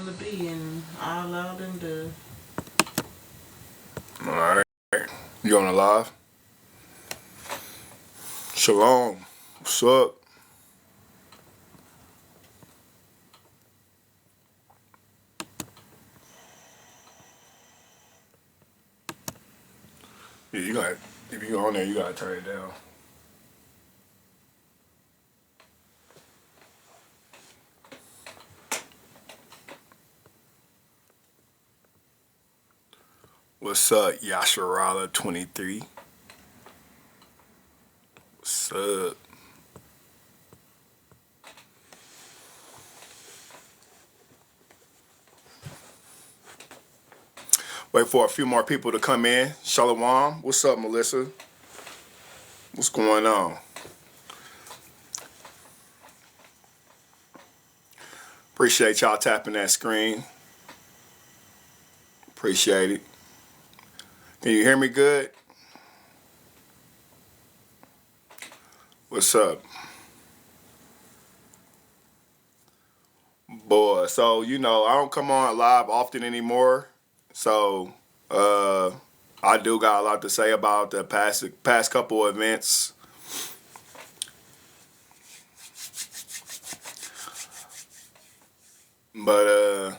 to be, and I allow them to. Alright. You on the live? Shalom. What's up? Yeah, you got if you on there, you gotta turn it down. What's up, Yasharala 23? What's up? Wait for a few more people to come in. Shalom. What's up, Melissa? What's going on? Appreciate y'all tapping that screen. Appreciate it. Can you hear me good? What's up? Boy, so I don't come on live often anymore. So I do got a lot to say about the past couple events. But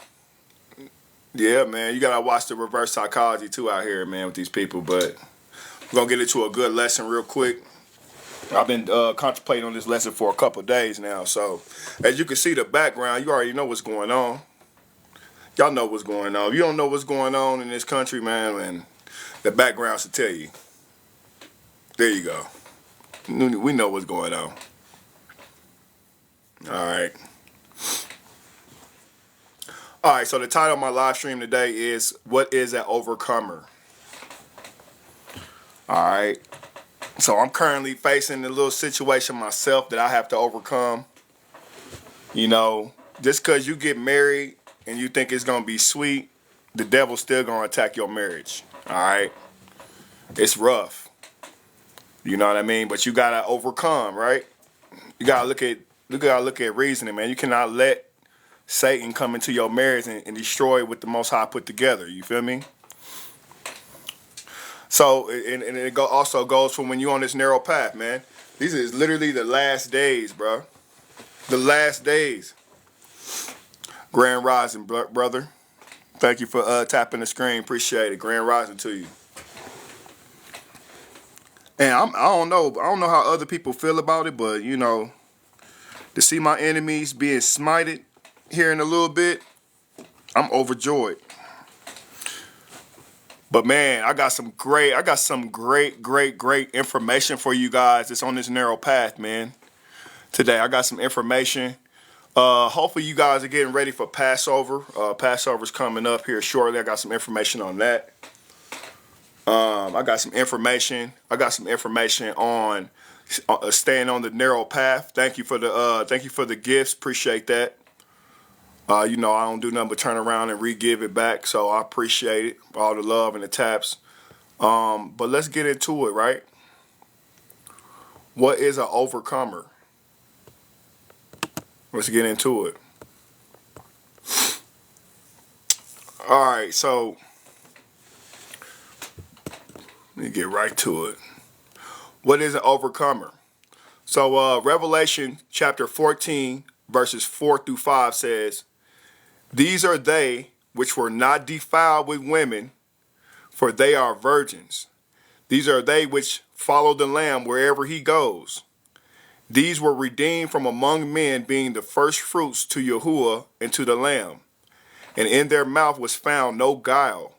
yeah, man, you gotta watch the reverse psychology too out here, man, with these people. But we're gonna get into a good lesson real quick. I've been contemplating on this lesson for a couple days now. So as you can see the background, you already know what's going on. Y'all know what's going on. If you don't know what's going on in this country, man, and the background should tell you. There you go. We know what's going on. All right. All right, so the title of my live stream today is What is an Overcomer? All right. So I'm currently facing a little situation myself that I have to overcome. Just because you get married and you think it's going to be sweet, the devil's still going to attack your marriage. All right. It's rough. You know what I mean? But you got to overcome, right? You got to look at reasoning, man. You cannot let Satan come into your marriage and destroy what the Most High put together. You feel me? So, and it also goes for when you're on this narrow path, man. These is literally the last days, bro. The last days. Grand Rising, brother. Thank you for tapping the screen. Appreciate it. Grand Rising to you. And I don't know how other people feel about it, but to see my enemies being smited here in a little bit, I'm overjoyed. But man, I got some great information for you guys that's on this narrow path, man. Today, I got some information. Hopefully you guys are getting ready for Passover. Passover's coming up here shortly. I got some information on that. I got some information on staying on the narrow path. Thank you for the gifts. Appreciate that. I don't do nothing but turn around and re-give it back, so I appreciate it, all the love and the taps. But let's get into it, right? What is an overcomer? Let's get into it. All right, so let me get right to it. What is an overcomer? So Revelation chapter 14, verses 4 through 5 says, "These are they which were not defiled with women, for they are virgins. These are they which follow the Lamb wherever he goes. These were redeemed from among men, being the first fruits to Yahuwah and to the Lamb. And in their mouth was found no guile,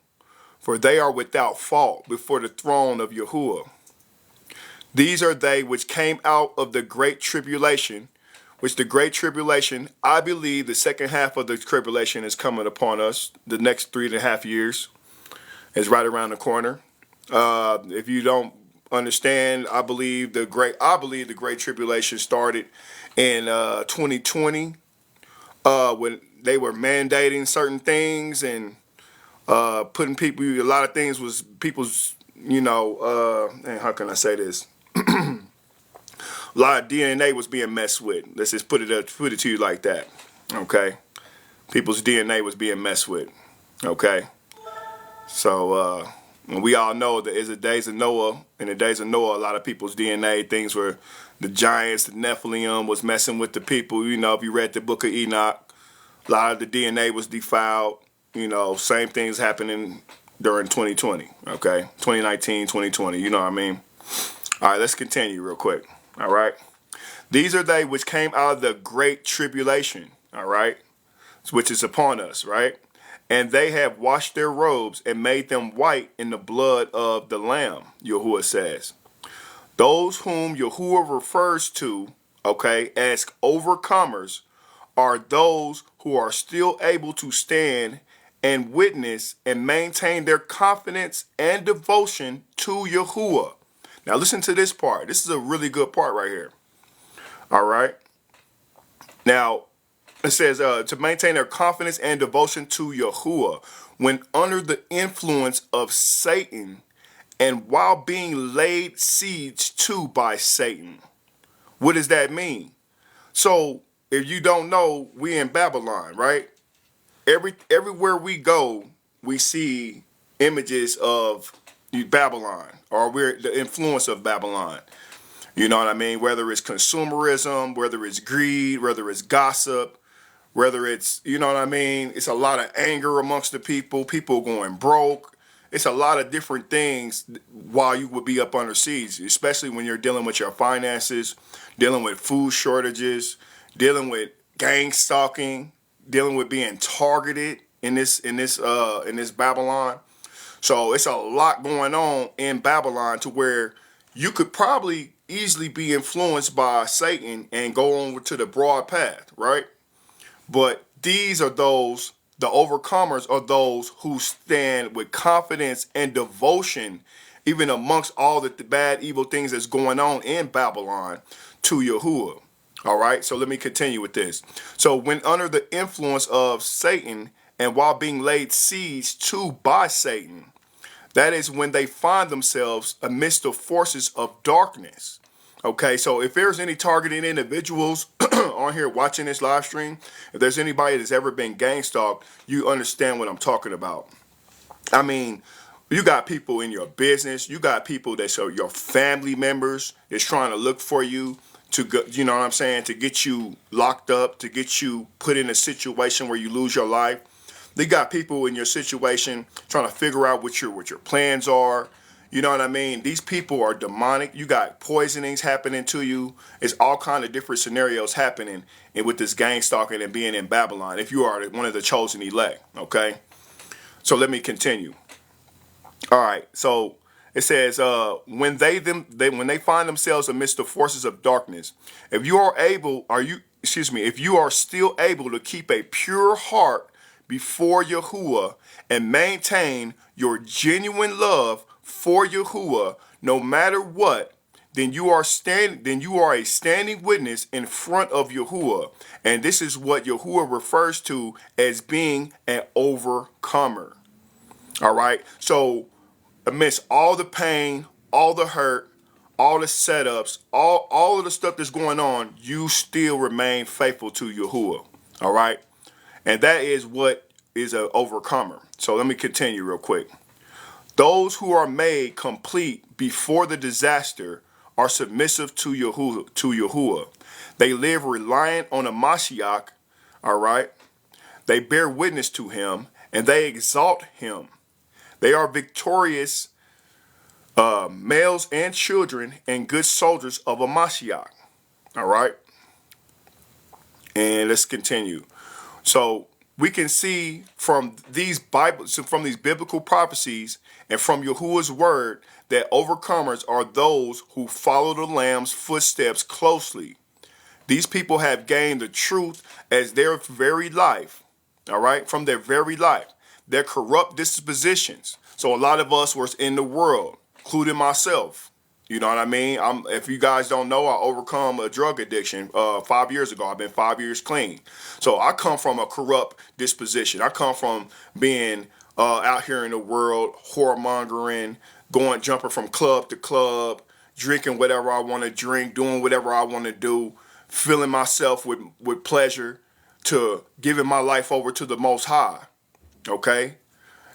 for they are without fault before the throne of Yahuwah. These are they which came out of the great tribulation," which the great tribulation, I believe the second half of the tribulation is coming upon us. The next 3.5 years is right around the corner. If you don't understand, I believe the great tribulation started in 2020 when they were mandating certain things and putting people. A lot of things was people's. And how can I say this? A lot of DNA was being messed with. Let's just put it to you like that. Okay. People's DNA was being messed with. Okay, so we all know that in the days of Noah, a lot of people's DNA, things were the giants, the Nephilim was messing with the people. You know, if you read the book of Enoch, a lot of the DNA was defiled. You know, same things happening during 2020. Okay, 2019, 2020. You know what I mean? All right, let's continue real quick. All right. These are they which came out of the great tribulation. All right, which is upon us. Right. And they have washed their robes and made them white in the blood of the Lamb, Yahuwah says. Those whom Yahuwah refers to, okay, as overcomers are those who are still able to stand and witness and maintain their confidence and devotion to Yahuwah. Now listen to this part. This is a really good part right here. All right. Now, it says to maintain their confidence and devotion to Yahuwah when under the influence of Satan and while being laid siege to by Satan. What does that mean? So if you don't know, we in Babylon, right? Everywhere we go, we see images of Babylon, or we're the influence of Babylon. You know what I mean? Whether it's consumerism, whether it's greed, whether it's gossip, whether it's, you know what I mean? It's a lot of anger amongst the people going broke. It's a lot of different things while you would be up under siege, especially when you're dealing with your finances, dealing with food shortages, dealing with gang stalking, dealing with being targeted in this Babylon. So it's a lot going on in Babylon to where you could probably easily be influenced by Satan and go on to the broad path, right? But these are those, the overcomers are those who stand with confidence and devotion, even amongst all the bad, evil things that's going on in Babylon, to Yahuwah. All right, so let me continue with this. So when under the influence of Satan and while being laid siege to by Satan, that is when they find themselves amidst the forces of darkness. Okay, so if there's any targeted individuals on here watching this live stream, if there's anybody that's ever been gang stalked, you understand what I'm talking about. I mean, you got people in your business, you got people that's your family members that's trying to look for you to go, you know what I'm saying, to get you locked up, to get you put in a situation where you lose your life. They got people in your situation trying to figure out what your plans are. You know what I mean? These people are demonic. You got poisonings happening to you. It's all kind of different scenarios happening and with this gang stalking and being in Babylon if you are one of the chosen elect, okay? So let me continue. All right. So it says when they find themselves amidst the forces of darkness, if you are still able to keep a pure heart before Yahuwah and maintain your genuine love for Yahuwah, no matter what, then you are a standing witness in front of Yahuwah. And this is what Yahuwah refers to as being an overcomer. All right. So amidst all the pain, all the hurt, all the setups, all of the stuff that's going on, you still remain faithful to Yahuwah. All right. And that is what is an overcomer. So let me continue real quick. Those who are made complete before the disaster are submissive to Yahuwah. They live reliant on a Mashiach, all right? They bear witness to him, and they exalt him. They are victorious males and children and good soldiers of a Mashiach, all right? And let's continue. So we can see from these biblical prophecies and from Yahuwah's word that overcomers are those who follow the Lamb's footsteps closely. These people have gained the truth as their very life, all right, from their very life, their corrupt dispositions. So a lot of us were in the world, including myself. You know what I mean? If you guys don't know, I overcome a drug addiction 5 years ago. I've been 5 years clean. So I come from a corrupt disposition. I come from being out here in the world, whoremongering, jumping from club to club, drinking whatever I want to drink, doing whatever I want to do, filling myself with pleasure, to giving my life over to the Most High. Okay?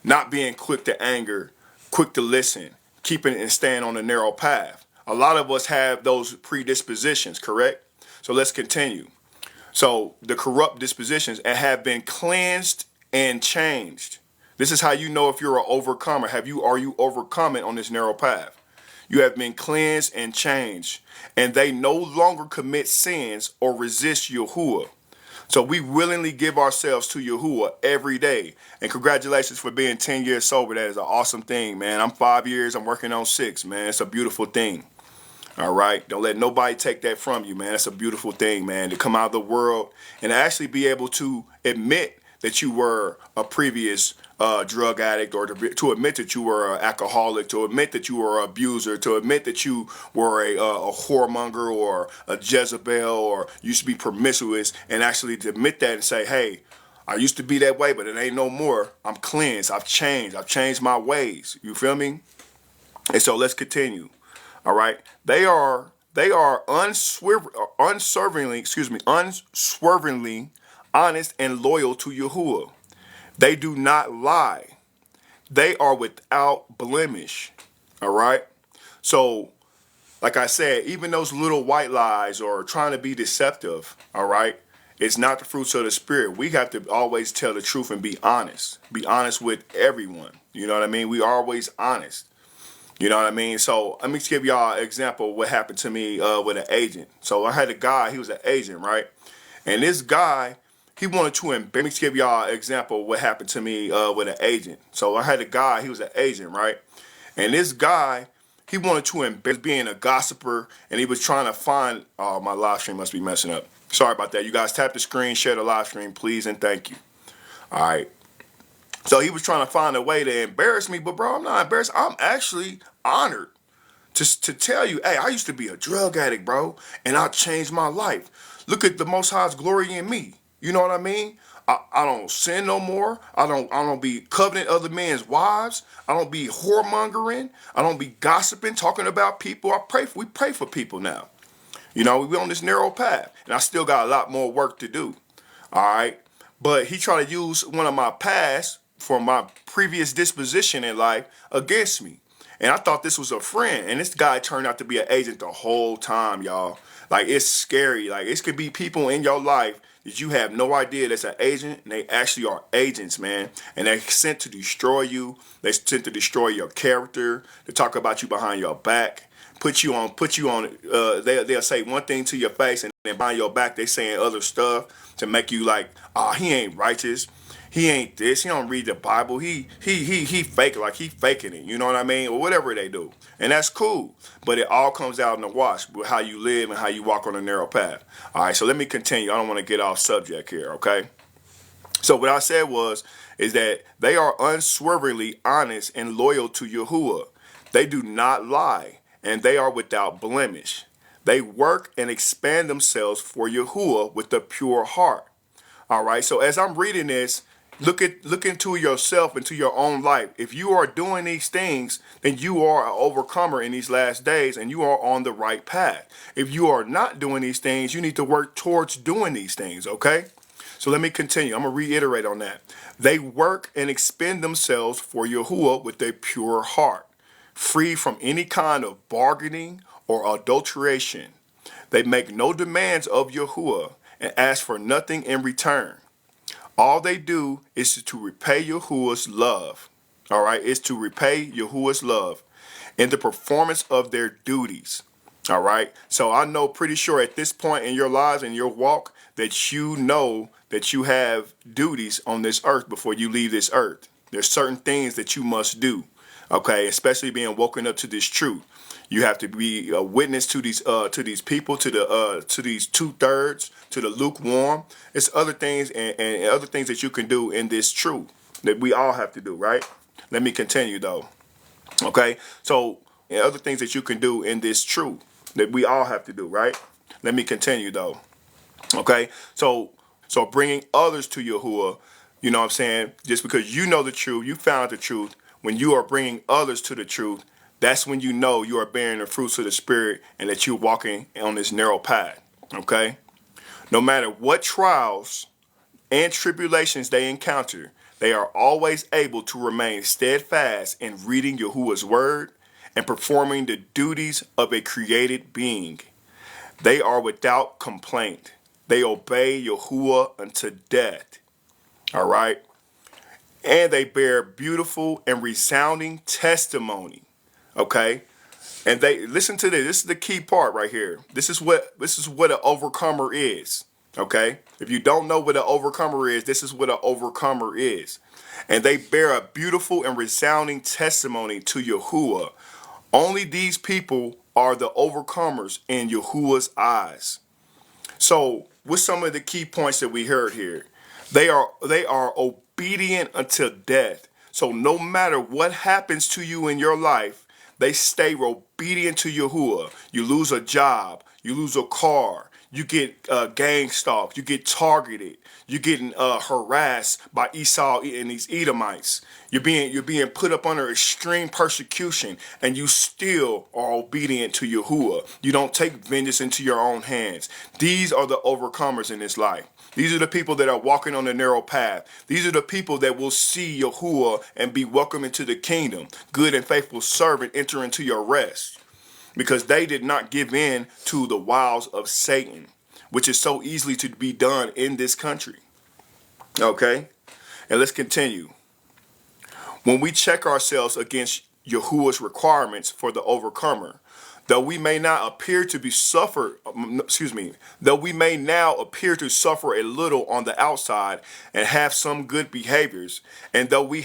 Not being quick to anger, quick to listen, keeping and staying on the narrow path. A lot of us have those predispositions, correct? So let's continue. So the corrupt dispositions and have been cleansed and changed. This is how you know if you're an overcomer. Are you overcoming on this narrow path? You have been cleansed and changed, and they no longer commit sins or resist Yahuwah. So we willingly give ourselves to Yahuwah every day. And congratulations for being 10 years sober. That is an awesome thing, man. I'm 5 years. I'm working on 6, man. It's a beautiful thing. All right. Don't let nobody take that from you, man. It's a beautiful thing, man, to come out of the world and actually be able to admit that you were a previous drug addict, or to admit that you were an alcoholic, to admit that you were an abuser, to admit that you were a whoremonger or a Jezebel or used to be promiscuous, and actually to admit that and say, hey, I used to be that way, but it ain't no more. I'm cleansed. I've changed my ways. You feel me? And so let's continue. All right. They are unswervingly honest and loyal to Yahuwah. They do not lie. They are without blemish. All right. So, like I said, even those little white lies or trying to be deceptive, all right, it's not the fruits of the spirit. We have to always tell the truth and be honest. Be honest with everyone. You know what I mean? We are always honest. You know what I mean? So let me give y'all an example of what happened to me with an agent. So I had a guy, he was an agent, right? And this guy, he wanted to embarrass. Let me give y'all an example of what happened to me with an agent. So I had a guy, he was an agent, right? And this guy, he wanted to embarrass being a gossiper, and he was trying to find, oh, my live stream must be messing up. Sorry about that. You guys tap the screen, share the live stream, please, and thank you. All right. So he was trying to find a way to embarrass me, but bro, I'm not embarrassed. I'm actually honored to tell you, hey, I used to be a drug addict, bro, and I changed my life. Look at the Most High's glory in me. You know what I mean? I don't sin no more. I don't be coveting other men's wives. I don't be whoremongering. I don't be gossiping, talking about people. We pray for people now. You know, we on this narrow path, and I still got a lot more work to do. All right, but he tried to use one of my past for my previous disposition in life against me. And I thought this was a friend. And this guy turned out to be an agent the whole time, y'all. Like, it's scary. Like, it could be people in your life that you have no idea that's an agent. And they actually are agents, man. And they're sent to destroy you. They're sent to destroy your character. To talk about you behind your back. Put you on. They'll say one thing to your face, and then behind your back, they saying other stuff to make you like, oh, he ain't righteous. He ain't this. He don't read the Bible. He fake, like he faking it. You know what I mean? Or whatever they do. And that's cool. But it all comes out in the wash with how you live and how you walk on a narrow path. All right, so let me continue. I don't want to get off subject here, okay? So what I said is that they are unswervingly honest and loyal to Yahuwah. They do not lie, and they are without blemish. They work and expand themselves for Yahuwah with a pure heart. All right, so as I'm reading this, look into yourself, into your own life. If you are doing these things, then you are an overcomer in these last days, and you are on the right path. If you are not doing these things, you need to work towards doing these things, okay? So let me continue. I'm going to reiterate on that. They work and expend themselves for Yahuwah with a pure heart, free from any kind of bargaining or adulteration. They make no demands of Yahuwah and ask for nothing in return. All they do is to repay Yahuwah's love. All right, is to repay Yahuwah's love in the performance of their duties. All right, so I know pretty sure at this point in your lives and your walk that you know that you have duties on this earth before you leave this earth. There's certain things that you must do. Okay, especially being woken up to this truth. You have to be a witness to these people, to these 2/3, to the lukewarm. It's other things and other things that you can do in this truth that we all have to do, right? Let me continue though. Okay, so other things that you can do in this truth that we all have to do, right? Let me continue though. Okay, so bringing others to Yahuwah, you know what I'm saying? Just because you know the truth, you found the truth. When you are bringing others to the truth, that's when you know you are bearing the fruits of the Spirit and that you're walking on this narrow path, okay? No matter what trials and tribulations they encounter, they are always able to remain steadfast in reading Yahuwah's word and performing the duties of a created being. They are without complaint. They obey Yahuwah unto death. All right? And they bear beautiful and resounding testimony. Okay? And they listen to this. This is the key part right here. This is what an overcomer is. Okay? If you don't know what an overcomer is, this is what an overcomer is. And they bear a beautiful and resounding testimony to Yahuwah. Only these people are the overcomers in Yahuwah's eyes. So, what's some of the key points that we heard here? They are obedient until death. So no matter what happens to you in your life, they stay obedient to Yahuwah. You lose a job, you lose a car, you get gang stalked, you get targeted, you're getting harassed by Esau and these Edomites. You're being put up under extreme persecution, and you still are obedient to Yahuwah. You don't take vengeance into your own hands. These are the overcomers in this life. These are the people that are walking on the narrow path. These are the people that will see Yahuwah and be welcomed into the kingdom. Good and faithful servant, enter into your rest. Because they did not give in to the wiles of Satan, which is so easily to be done in this country. Okay? And let's continue. When we check ourselves against Yahuwah's requirements for the overcomer, though we may now appear to suffer a little on the outside and have some good behaviors, and though we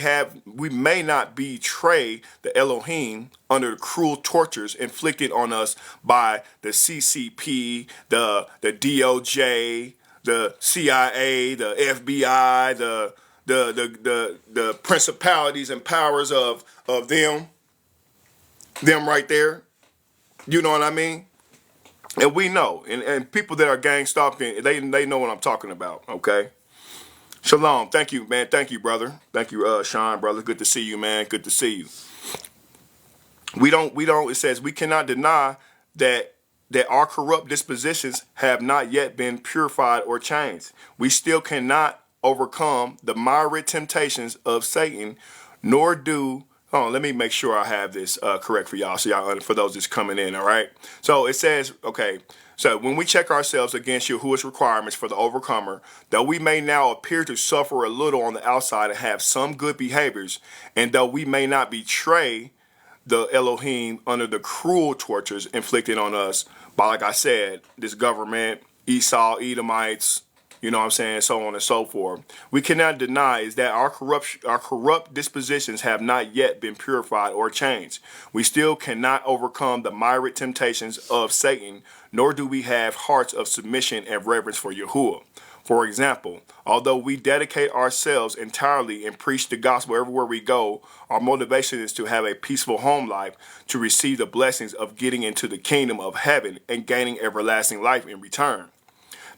may not betray the Elohim under the cruel tortures inflicted on us by the CCP, the DOJ, the CIA, the FBI, the principalities and powers of them right there. You know what I mean? And we know, and people that are gang stalking, they know what I'm talking about. Okay. Shalom. Thank you, man. Thank you, brother. Thank you, Sean, brother. Good to see you, man. Good to see you. We don't. It says we cannot deny that our corrupt dispositions have not yet been purified or changed. We still cannot overcome the myriad temptations of Satan, nor do. Oh, let me make sure I have this correct for y'all, so y'all, for those that's coming in. All right. So it says, okay. So when we check ourselves against Yahuwah's requirements for the overcomer, though we may now appear to suffer a little on the outside and have some good behaviors, and though we may not betray the Elohim under the cruel tortures inflicted on us by, like I said, this government, Esau, Edomites, you know what I'm saying, so on and so forth. We cannot deny is that our corrupt dispositions have not yet been purified or changed. We still cannot overcome the myriad temptations of Satan, nor do we have hearts of submission and reverence for Yahuwah. For example, although we dedicate ourselves entirely and preach the gospel everywhere we go, our motivation is to have a peaceful home life, to receive the blessings of getting into the kingdom of heaven and gaining everlasting life in return.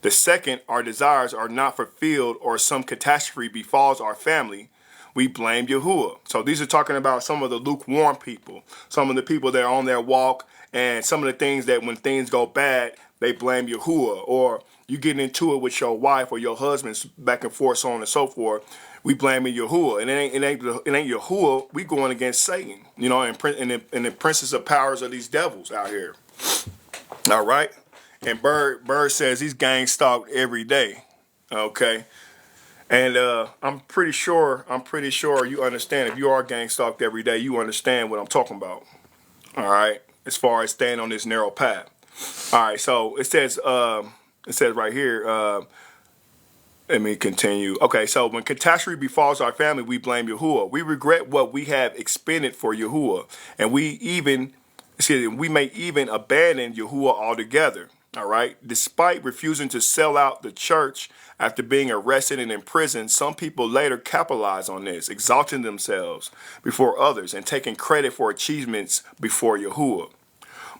The second, our desires are not fulfilled or some catastrophe befalls our family, we blame Yahuwah. So these are talking about some of the lukewarm people, some of the people that are on their walk, and some of the things that when things go bad, they blame Yahuwah. Or you get into it with your wife or your husband, back and forth, so on and so forth. We blaming Yahuwah, and it ain't Yahuwah. We going against Satan, you know, and the princes of powers of these devils out here. All right. And Bird says he's gang stalked every day. Okay. And I'm pretty sure you understand. If you are gang stalked every day, you understand what I'm talking about. All right. As far as staying on this narrow path. All right. So it says right here, let me continue. Okay. So when catastrophe befalls our family, we blame Yahuwah. We regret what we have expended for Yahuwah. And we may even abandon Yahuwah altogether. All right. Despite refusing to sell out the church after being arrested and imprisoned, some people later capitalize on this, exalting themselves before others and taking credit for achievements before Yahuwah.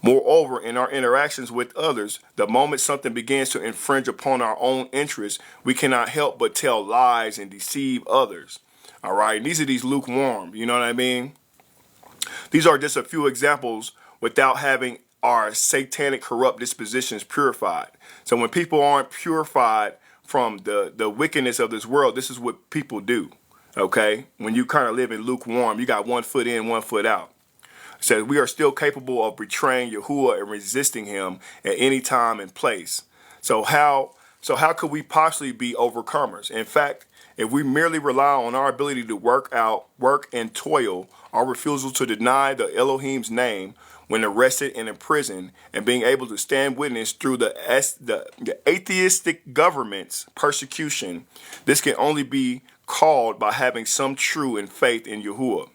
Moreover, in our interactions with others, the moment something begins to infringe upon our own interests, we cannot help but tell lies and deceive others. All right. And these are these lukewarm. You know what I mean? These are just a few examples without having our satanic corrupt dispositions purified. So when people aren't purified from the wickedness of this world, this is what people do. Okay, when you kind of live in lukewarm, you got 1 foot in, 1 foot out. It says we are still capable of betraying Yahuwah and resisting him at any time and place. So how could we possibly be overcomers? In fact, if we merely rely on our ability to work and toil, our refusal to deny the Elohim's name when arrested and imprisoned, and being able to stand witness through the atheistic government's persecution, this can only be called by having some true and faith in Yahuwah.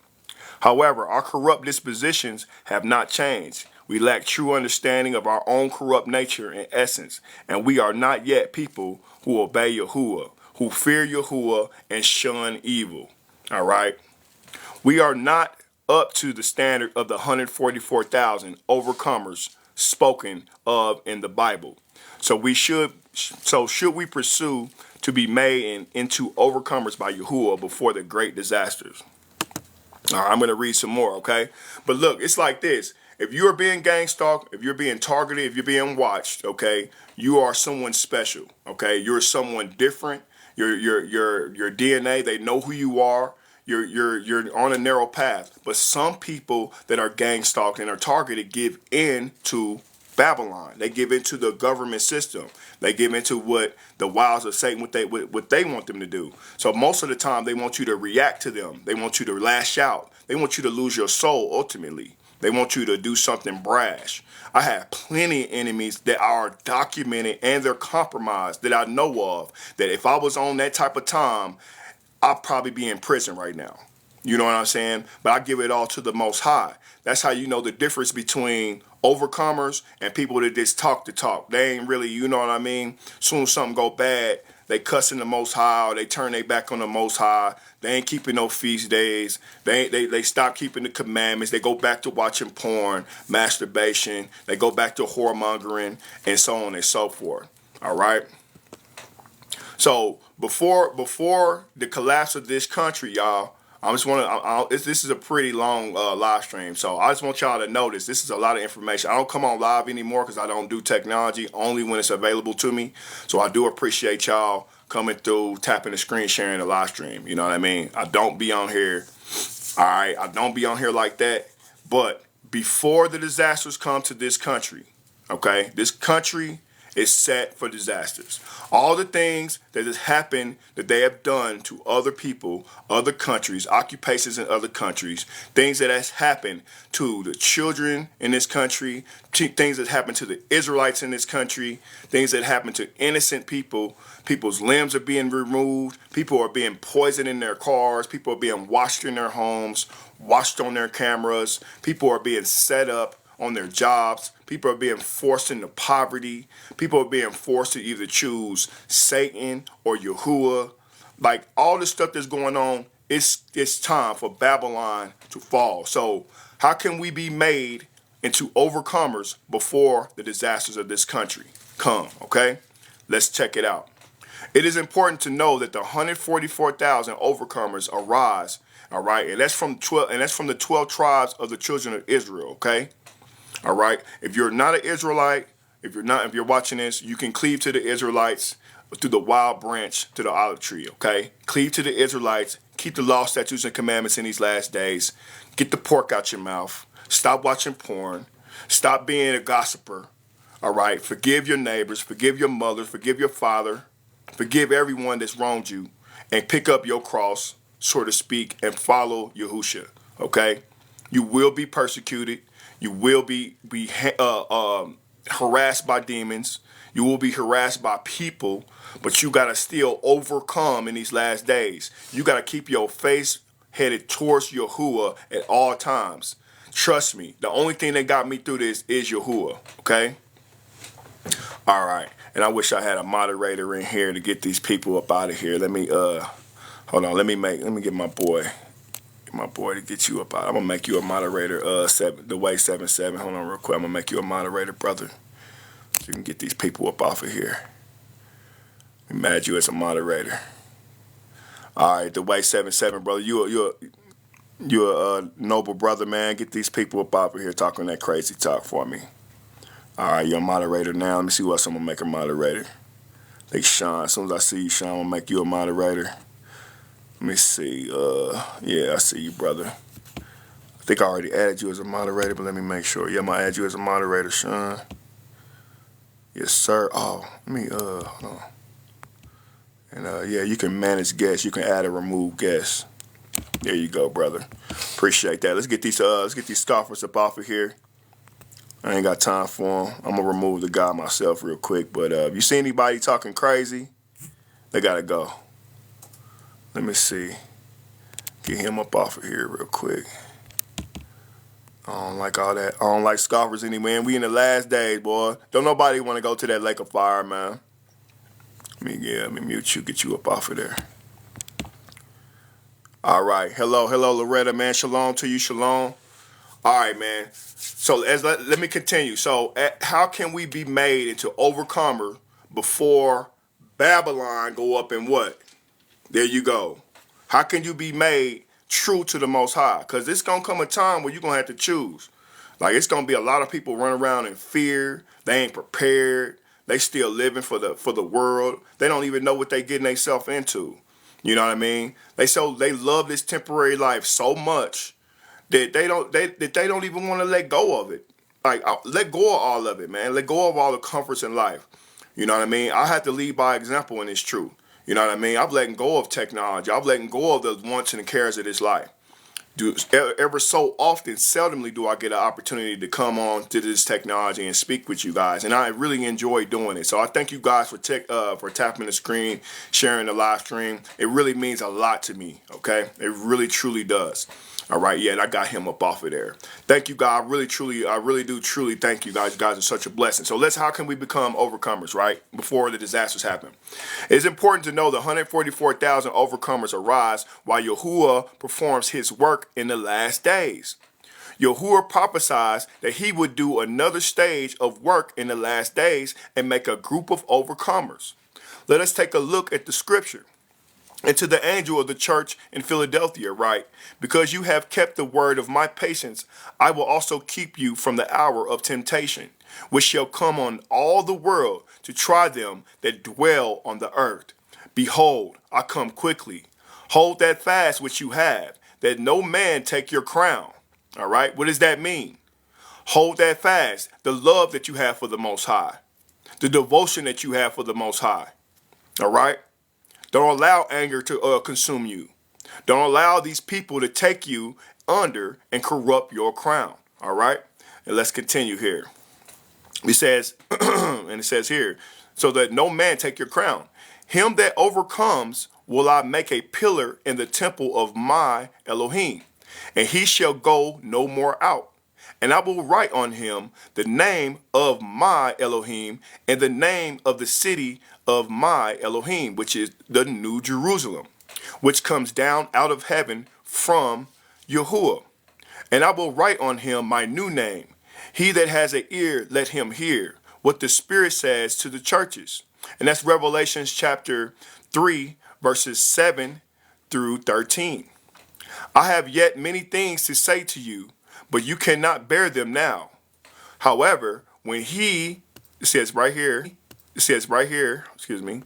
However, our corrupt dispositions have not changed. We lack true understanding of our own corrupt nature and essence, and we are not yet people who obey Yahuwah, who fear Yahuwah and shun evil. All right? We are not up to the standard of the 144,000 overcomers spoken of in the Bible. So should we pursue to be made into overcomers by Yahuwah before the great disasters? All right, I'm going to read some more, okay? But look, it's like this. If you're being gang stalked, if you're being targeted, if you're being watched, okay, you are someone special, okay? You're someone different. Your DNA, they know who you are. You're on a narrow path. But some people that are gang stalked and are targeted give in to Babylon. They give into the government system. They give into what the wiles of Satan, what they want them to do. So most of the time, they want you to react to them. They want you to lash out. They want you to lose your soul ultimately. They want you to do something brash. I have plenty of enemies that are documented and they're compromised that I know of, that if I was on that type of time, I'd probably be in prison right now. You know what I'm saying? But I give it all to the Most High. That's how you know the difference between overcomers and people that just talk the talk. They ain't really, you know what I mean? Soon as something go bad, they cussing the Most High, or they turn their back on the Most High. They ain't keeping no feast days. They stop keeping the commandments. They go back to watching porn, masturbation. They go back to whoremongering, and so on and so forth. All right? So before the collapse of this country, y'all, I just want to. This is a pretty long live stream, so I just want y'all to know this. This is a lot of information. I don't come on live anymore because I don't do technology, only when it's available to me. So I do appreciate y'all coming through, tapping the screen, sharing the live stream. You know what I mean? I don't be on here. All right, I don't be on here like that. But before the disasters come to this country, okay, this country is set for disasters. All the things that has happened, that they have done to other people, other countries, occupations in other countries, things that has happened to the children in this country, things that happened to the Israelites in this country, things that happened to innocent people. People's limbs are being removed. People are being poisoned in their cars. People are being washed in their homes, watched on their cameras. People are being set up on their jobs. People are being forced into poverty. People are being forced to either choose Satan or Yahuwah. Like all this stuff that's going on, it's time for Babylon to fall. So how can we be made into overcomers before the disasters of this country come? Okay, let's check it out. It is important to know that the 144,000 overcomers arise. All right, and that's from the 12 tribes of the children of Israel. Okay. All right. If you're not an Israelite, if you're watching this, you can cleave to the Israelites through the wild branch to the olive tree. Okay. Cleave to the Israelites. Keep the law, statutes, and commandments in these last days. Get the pork out your mouth. Stop watching porn. Stop being a gossiper. All right. Forgive your neighbors. Forgive your mother. Forgive your father. Forgive everyone that's wronged you. And pick up your cross, so to speak, and follow Yahusha. Okay. You will be persecuted. You will be harassed by demons. You will be harassed by people, but you got to still overcome in these last days. You got to keep your face headed towards Yahuwah at all times. Trust me, the only thing that got me through this is Yahuwah, okay? All right, and I wish I had a moderator in here to get these people up out of here. Let me, hold on, let me get my boy to get you up out. I'm gonna make you a moderator, the way 77. Hold on real quick. I'm gonna make you a moderator, brother. So you can get these people up off of here. We mad you as a moderator. All right, the way 77, brother. You're a noble brother, man. Get these people up off of here talking that crazy talk for me. All right, you're a moderator now. Let me see who else I'm gonna make a moderator. Hey, Sean. As soon as I see you, Sean, I'm gonna make you a moderator. Let me see. Yeah, I see you, brother. I think I already added you as a moderator, but let me make sure. Yeah, I'm gonna add you as a moderator, Sean. Yes, sir. Oh, let me hold on. And yeah, you can manage guests. You can add and remove guests. There you go, brother. Appreciate that. Let's get these scoffers up off of here. I ain't got time for them. I'm gonna remove the guy myself real quick. But if you see anybody talking crazy, they gotta go. Let me see. Get him up off of here real quick. I don't like all that. I don't like scoffers anyway. We in the last days, boy. Don't nobody want to go to that lake of fire, man. Let me mute you, get you up off of there. All right. Hello, Loretta, man. Shalom to you, shalom. All right, man. So let me continue. So how can we be made into overcomer before Babylon go up in what? There you go. How can you be made true to the Most High? Because it's going to come a time where you're going to have to choose. Like, it's going to be a lot of people running around in fear. They ain't prepared. They still living for the world. They don't even know what they getting themselves into. You know what I mean? They love this temporary life so much that they don't even want to let go of it. Like, let go of all of it, man. Let go of all the comforts in life. You know what I mean? I have to lead by example, and it's true. You know what I mean? I'm letting go of technology. I'm letting go of the wants and the cares of this life. Ever so often, seldomly do I get an opportunity to come on to this technology and speak with you guys, and I really enjoy doing it. So I thank you guys for tapping the screen, sharing the live stream. It really means a lot to me. Okay, it really truly does. All right, yeah, and I got him up off of there. Thank you, God. I really do truly thank you guys. You guys are such a blessing. So how can we become overcomers, right? Before the disasters happen. It's important to know the 144,000 overcomers arise while Yahuwah performs his work in the last days. Yahuwah prophesies that he would do another stage of work in the last days and make a group of overcomers. Let us take a look at the scripture. And to the angel of the church in Philadelphia, write, because you have kept the word of my patience, I will also keep you from the hour of temptation, which shall come on all the world to try them that dwell on the earth. Behold, I come quickly. Hold that fast which you have, that no man take your crown. All right, what does that mean? Hold that fast, the love that you have for the Most High, the devotion that you have for the Most High. All right? Don't allow anger to consume you. Don't allow these people to take you under and corrupt your crown. All right? And let's continue here. It says, and it says here, so that no man take your crown. Him that overcomes will I make a pillar in the temple of my Elohim, and he shall go no more out. And I will write on him the name of my Elohim and the name of the city of my Elohim, which is the New Jerusalem, which comes down out of heaven from Yahuwah. And I will write on him my new name. He that has an ear, let him hear what the Spirit says to the churches. And that's Revelation chapter 3, verses 7 through 13. I have yet many things to say to you, but you cannot bear them now. However, when it says right here, when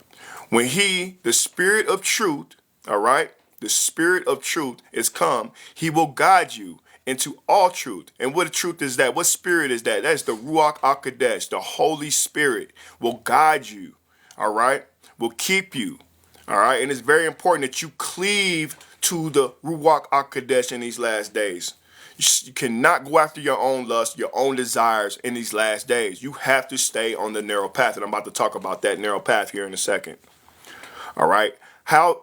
the Spirit of truth, all right, the Spirit of truth is come, he will guide you into all truth. And what truth is that? What spirit is that? That's the Ruach HaKodesh, the Holy Spirit will guide you, all right, will keep you, all right. And it's very important that you cleave to the Ruach HaKodesh in these last days. You cannot go after your own lust, your own desires in these last days. You have to stay on the narrow path. And I'm about to talk about that narrow path here in a second. All right.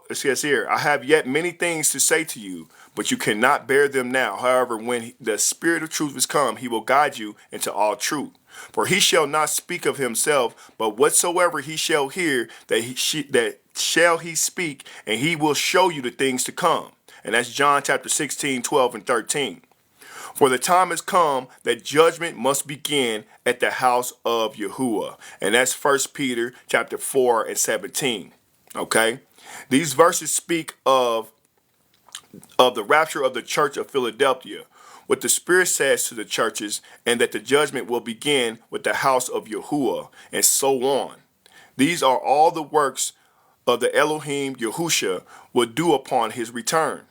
It says here, I have yet many things to say to you, but you cannot bear them now. However, when the Spirit of truth is come, he will guide you into all truth. For he shall not speak of himself, but whatsoever he shall hear, that shall he speak, and he will show you the things to come. And that's John chapter 16, 12, and 13. For the time has come that judgment must begin at the house of Yahuwah. And that's 1 Peter chapter 4 and 17. Okay? These verses speak of the rapture of the church of Philadelphia, what the Spirit says to the churches, and that the judgment will begin with the house of Yahuwah, and so on. These are all the works of the Elohim Yahusha will do upon his return.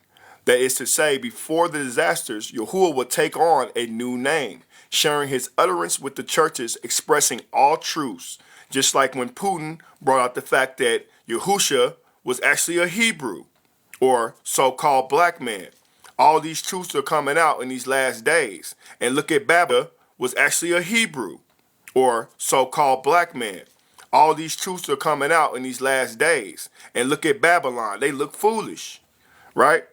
That is to say, before the disasters, Yahuwah will take on a new name, sharing his utterance with the churches, expressing all truths. Just like when Putin brought out the fact that Yahusha was actually a Hebrew or so-called black man. All these truths are coming out in these last days. And look at Baba was actually a Hebrew or so-called black man. All these truths are coming out in these last days. And look at Babylon. They look foolish, right?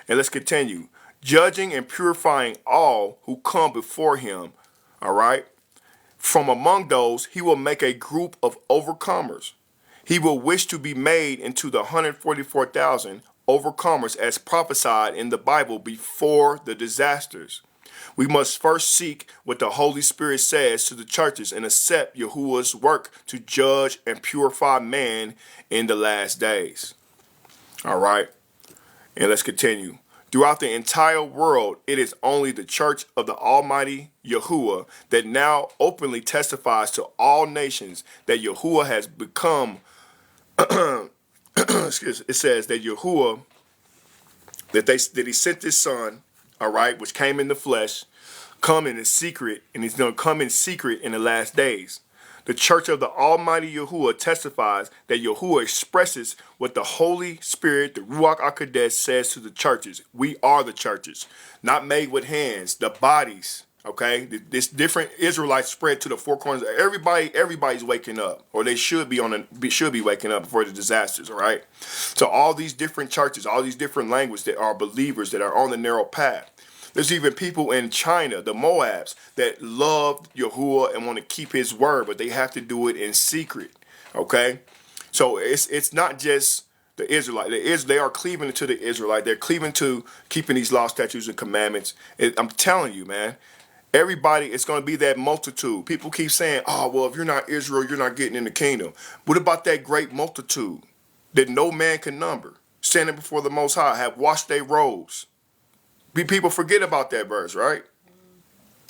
And let's continue. Judging and purifying all who come before him, all right? From among those, he will make a group of overcomers. He will wish to be made into the 144,000 overcomers as prophesied in the Bible before the disasters. We must first seek what the Holy Spirit says to the churches and accept Yahuwah's work to judge and purify man in the last days. All right, and let's continue. Throughout the entire world, it is only the Church of the Almighty Yahuwah that now openly testifies to all nations that Yahuwah has become. It says that Yahuwah that he sent his son, all right, which came in the flesh, come in secret, and he's going to come in secret in the last days. The Church of the Almighty Yahuwah testifies that Yahuwah expresses what the Holy Spirit, the Ruach HaKodesh, says to the churches. We are the churches, not made with hands, the bodies, okay? This different Israelites spread to the four corners. Everybody's waking up, or they should be waking up before the disasters, all right? So all these different churches, all these different languages that are believers that are on the narrow path. There's even people in China, the Moabs, that love Yahuwah and want to keep his word, but they have to do it in secret. Okay? So it's not just the Israelite. They are cleaving to the Israelite. They're cleaving to keeping these law, statutes, and commandments. I'm telling you, man, everybody, it's going to be that multitude. People keep saying, oh, well, if you're not Israel, you're not getting in the kingdom. What about that great multitude that no man can number, standing before the Most High, have washed their robes? People forget about that verse, right?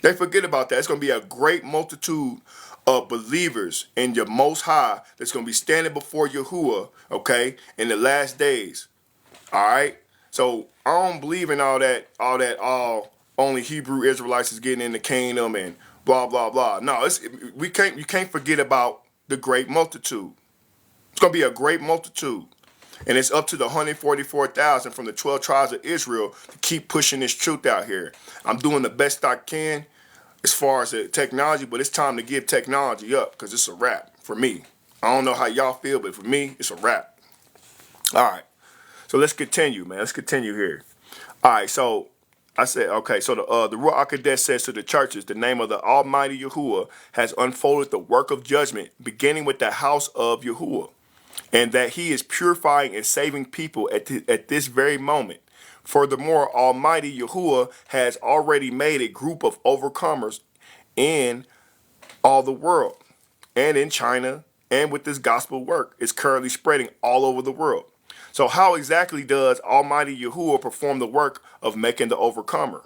They forget about that. It's going to be a great multitude of believers in your Most High that's going to be standing before Yahuwah, okay, in the last days. All right? So I don't believe in all only Hebrew Israelites is getting in the kingdom and blah, blah, blah. No, you can't forget about the great multitude. It's going to be a great multitude. And it's up to the 144,000 from the 12 tribes of Israel to keep pushing this truth out here. I'm doing the best I can as far as the technology, but it's time to give technology up because it's a wrap for me. I don't know how y'all feel, but for me, it's a wrap. All right. So let's continue, man. Let's continue here. All right. So I said, okay. So the Ruach HaKodesh says to the churches, the name of the Almighty Yahuwah has unfolded the work of judgment, beginning with the house of Yahuwah, and that he is purifying and saving people at this very moment. Furthermore, Almighty Yahuwah has already made a group of overcomers in all the world, and in China, and with this gospel work. It's currently spreading all over the world. So how exactly does Almighty Yahuwah perform the work of making the overcomer?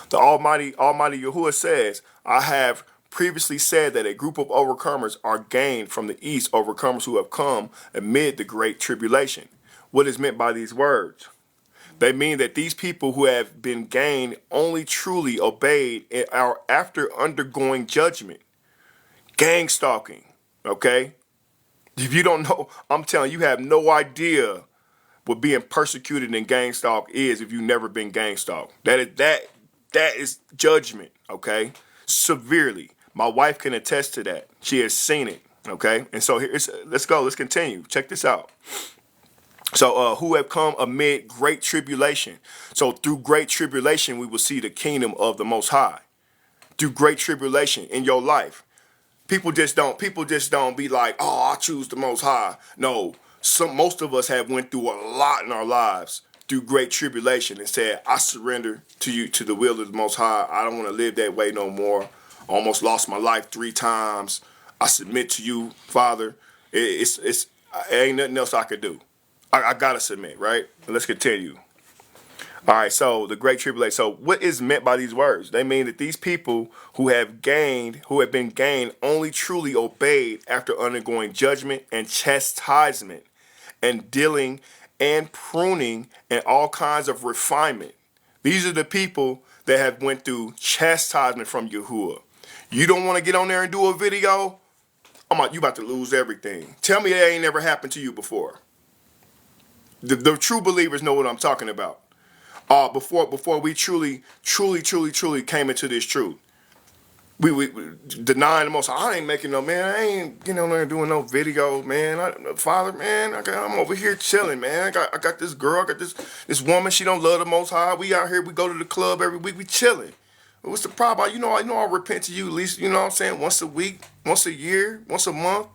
The Almighty Yahuwah says, I have previously said that a group of overcomers are gained from the east, overcomers who have come amid the great tribulation. What is meant by these words? They mean that these people who have been gained only truly obeyed and are after undergoing judgment. Gang stalking, okay? If you don't know, I'm telling you, you have no idea what being persecuted and gang stalked is if you've never been gang stalked. That is judgment, okay? Severely. My wife can attest to that. She has seen it, okay? And so let's go. Let's continue. Check this out. So who have come amid great tribulation. So through great tribulation, we will see the kingdom of the Most High. Through great tribulation in your life. People just don't be like, oh, I choose the Most High. No, most of us have went through a lot in our lives through great tribulation and said, I surrender to you, to the will of the Most High. I don't want to live that way no more. Almost lost my life 3 times. I submit to you, Father. It ain't nothing else I could do. I gotta submit, right? Let's continue. All right, so the great tribulation. So what is meant by these words? They mean that these people who have been gained, only truly obeyed after undergoing judgment and chastisement and dealing and pruning and all kinds of refinement. These are the people that have went through chastisement from Yahuwah. You don't want to get on there and do a video? You about to lose everything. Tell me that ain't never happened to you before. The true believers know what I'm talking about. Before we truly came into this truth. We denying the most. I ain't making no, man. I ain't getting on there doing no video, man. Father, man, I'm over here chilling, man. I got this girl, I got this woman. She don't love the Most High. We out here. We go to the club every week. We chilling. What's the problem? I know I repent to you at least. You know what I'm saying? Once a week, once a year, once a month.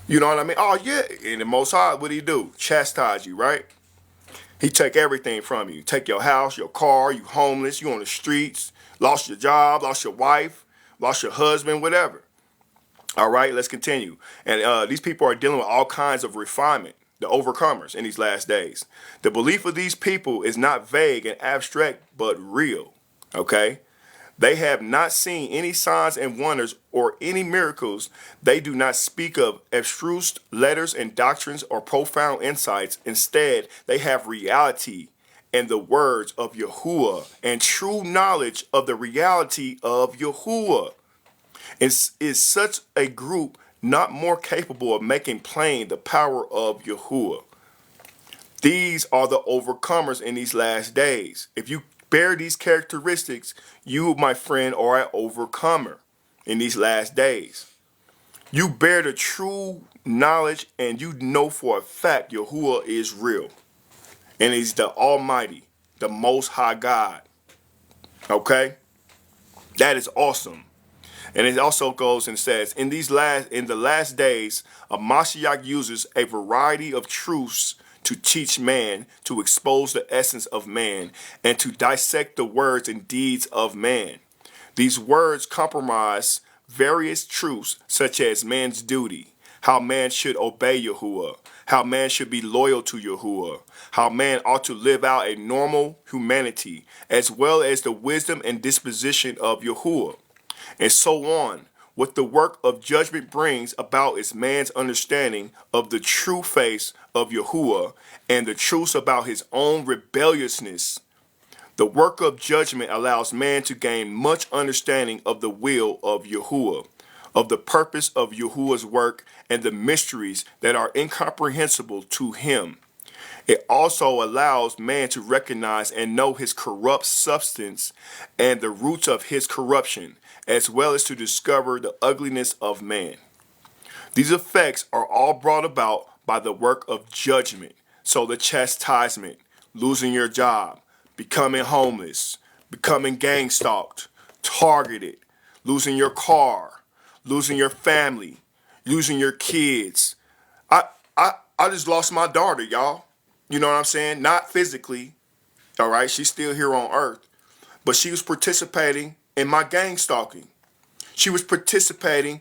You know what I mean? Oh yeah. And the Most High, what do he do? Chastise you, right? He take everything from you. Take your house, your car. You homeless. You on the streets. Lost your job. Lost your wife. Lost your husband. Whatever. All right. Let's continue. And these people are dealing with all kinds of refinement. The overcomers in these last days. The belief of these people is not vague and abstract, but real. Okay. They have not seen any signs and wonders or any miracles. They do not speak of abstruse letters and doctrines or profound insights. Instead, they have reality and the words of Yahuwah and true knowledge of the reality of Yahuwah. Is such a group not more capable of making plain the power of Yahuwah? These are the overcomers in these last days. If you bear these characteristics, you, my friend, are an overcomer in these last days. You bear the true knowledge and you know for a fact Yahuwah is real. And he's the Almighty, the Most High God. Okay? That is awesome. And it also goes and says, in the last days, a Mashiach uses a variety of truths to teach man, to expose the essence of man, and to dissect the words and deeds of man. These words comprise various truths such as man's duty, how man should obey Yahuwah, how man should be loyal to Yahuwah, how man ought to live out a normal humanity, as well as the wisdom and disposition of Yahuwah, and so on. What the work of judgment brings about is man's understanding of the true face of Yahuwah and the truths about his own rebelliousness. The work of judgment allows man to gain much understanding of the will of Yahuwah, of the purpose of Yahuwah's work, and the mysteries that are incomprehensible to him. It also allows man to recognize and know his corrupt substance and the roots of his corruption, as well as to discover the ugliness of man. These effects are all brought about by the work of judgment. So the chastisement, losing your job, becoming homeless, becoming gang stalked, targeted, losing your car, losing your family, losing your kids. I I just lost my daughter, y'all. You know what I'm saying? Not physically, all right? She's still here on earth. But she was participating in my gang stalking. She was participating,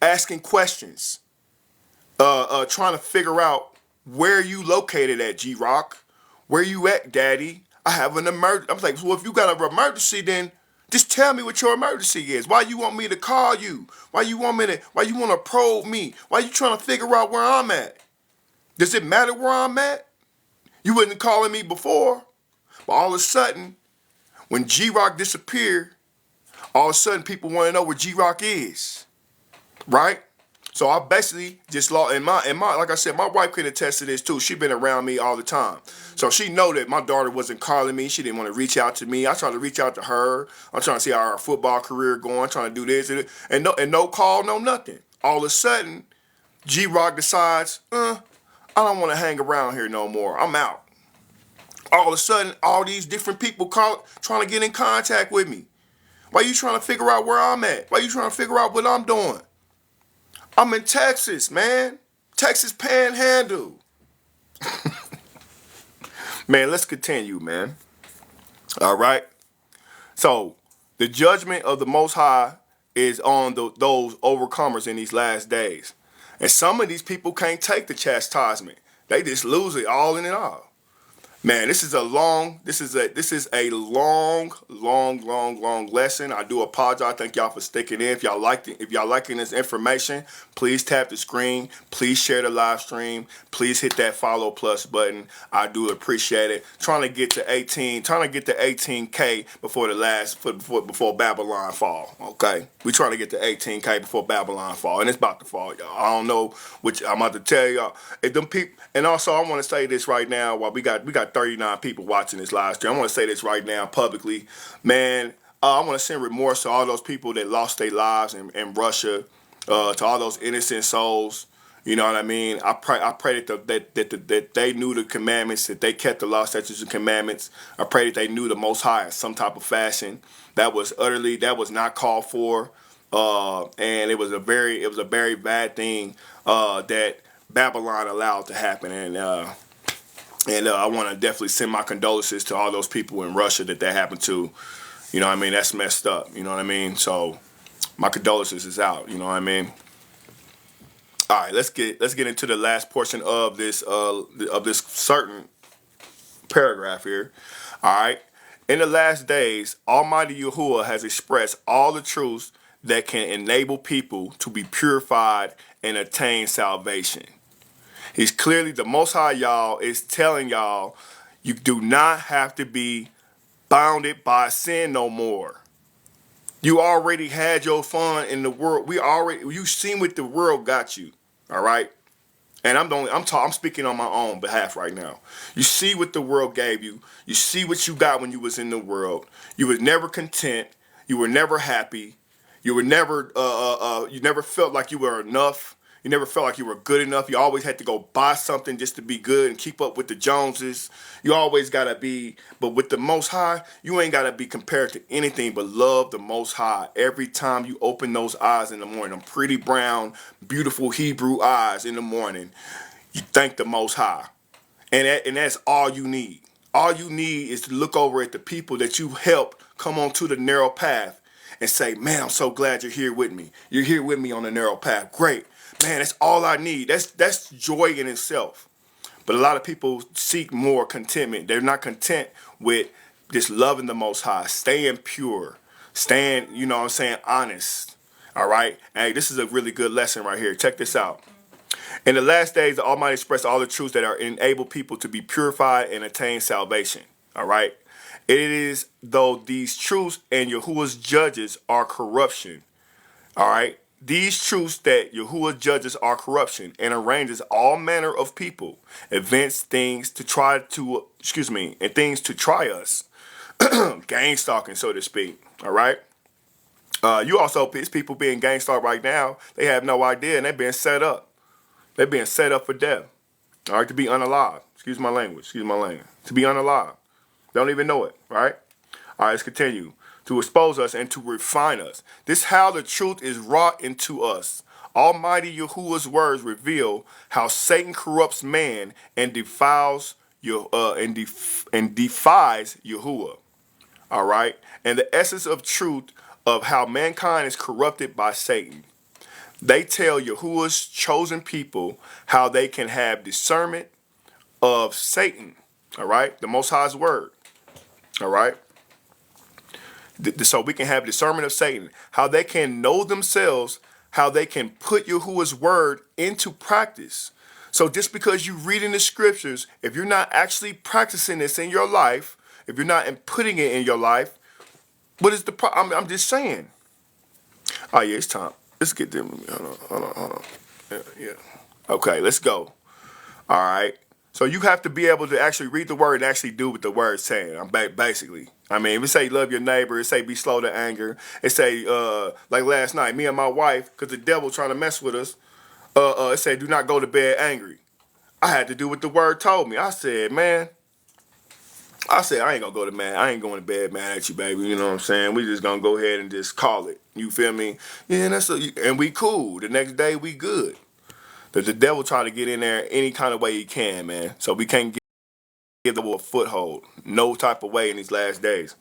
asking questions, trying to figure out where you located at, G-Rock. Where you at, Daddy? I have an emergency. I'm like, well, if you got an emergency, then just tell me what your emergency is. Why you want me to call you? Why you want to probe me? Why you trying to figure out where I'm at? Does it matter where I'm at? You wasn't calling me before. But all of a sudden, when G-Rock disappeared, all of a sudden people want to know where G-Rock is. Right? So I basically just lost, and my like I said, my wife could attest to this too. She been around me all the time. So she know that my daughter wasn't calling me. She didn't want to reach out to me. I tried to reach out to her. I'm trying to see how her football career going, trying to do this and no call, no nothing. All of a sudden, G-Rock decides, I don't want to hang around here no more. I'm out. All of a sudden, all these different people trying to get in contact with me. Why you trying to figure out where I'm at? Why you trying to figure out what I'm doing? I'm in Texas, man. Texas Panhandle. Man, let's continue, man. All right. So, the judgment of the Most High is on those overcomers in these last days. And some of these people can't take the chastisement. They just lose it all in it all. Man, this is a long lesson. I do apologize. Thank y'all for sticking in. If y'all liking this information, please tap the screen. Please share the live stream. Please hit that follow plus button. I do appreciate it. Trying to get to 18K before before Babylon fall. Okay, we trying to get to 18K before Babylon fall, and it's about to fall, y'all. I don't know which I'm about to tell y'all. If them people, and also I want to say this right now. While we got 39 people watching this live stream, I want to say this right now publicly, man. I want to send remorse to all those people that lost their lives in Russia, to all those innocent souls. You know what I mean? I pray that they knew the commandments, that they kept the law, statutes, and commandments. I pray that they knew the Most High in some type of fashion. That was not called for, and it was a very bad thing that Babylon allowed to happen. And I want to definitely send my condolences to all those people in Russia that happened to. You know what I mean? That's messed up. You know what I mean? So my condolences is out. You know what I mean? All right, let's get into the last portion of this certain paragraph here. All right. In the last days, Almighty Yahuwah has expressed all the truths that can enable people to be purified and attain salvation. He's clearly the Most High, y'all, is telling y'all you do not have to be bounded by sin no more. You already had your fun in the world. You seen what the world got you. All right. And I'm speaking on my own behalf right now. You see what the world gave you. You see what you got when you was in the world. You was never content. You were never happy. You never felt like you were enough. You never felt like you were good enough. You always had to go buy something just to be good and keep up with the Joneses. You always gotta be, but with the Most High, you ain't gotta be compared to anything but love the Most High. Every time you open those eyes in the morning, them pretty brown, beautiful Hebrew eyes in the morning, you thank the Most High. And that's all you need. All you need is to look over at the people that you helped come onto the narrow path and say, man, I'm so glad you're here with me. You're here with me on the narrow path. Great. Man, that's all I need. That's joy in itself. But a lot of people seek more contentment. They're not content with just loving the Most High, staying pure, staying, you know what I'm saying, honest. All right? Hey, this is a really good lesson right here. Check this out. In the last days, the Almighty expressed all the truths that are enable people to be purified and attain salvation. All right? It is though these truths and Yahuwah's judges are corruption. All right? These truths that Yahuwah judges are corruption and arranges all manner of people, events, things to and things to try us. Gang stalking, so to speak. All right? You also, it's people being gang stalked right now. They have no idea and they're being set up. They're being set up for death. All right, to be unalive. Excuse my language. To be unalive. They don't even know it, right? All right, let's continue. To expose us and to refine us. This how the truth is wrought into us. Almighty Yahuwah's words reveal how Satan corrupts man and defies Yahuwah. All right, and the essence of truth of how mankind is corrupted by Satan. They tell Yahuwah's chosen people how they can have discernment of Satan. All right, the Most High's word. All right. So we can have discernment of Satan, how they can know themselves, how they can put Yahuwah's word into practice. So just because you read in the scriptures, if you're not actually practicing this in your life, if you're not putting it in your life, what is the problem? I'm just saying. Oh yeah, it's time. Let's get them. Hold on. Yeah. Okay, let's go. All right. So you have to be able to actually read the word and actually do what the word's saying. Basically. I mean, if it say love your neighbor, it say be slow to anger. It say like last night, me and my wife, because the devil trying to mess with us. It say do not go to bed angry. I had to do what the word told me. I said, I ain't gonna go to man. I ain't going to bed mad at you, baby. You know what I'm saying? We just gonna go ahead and just call it. You feel me? Yeah, and we cool. The next day we good. The devil try to get in there any kind of way he can, man. So we can't give the devil a foothold. No type of way in these last days.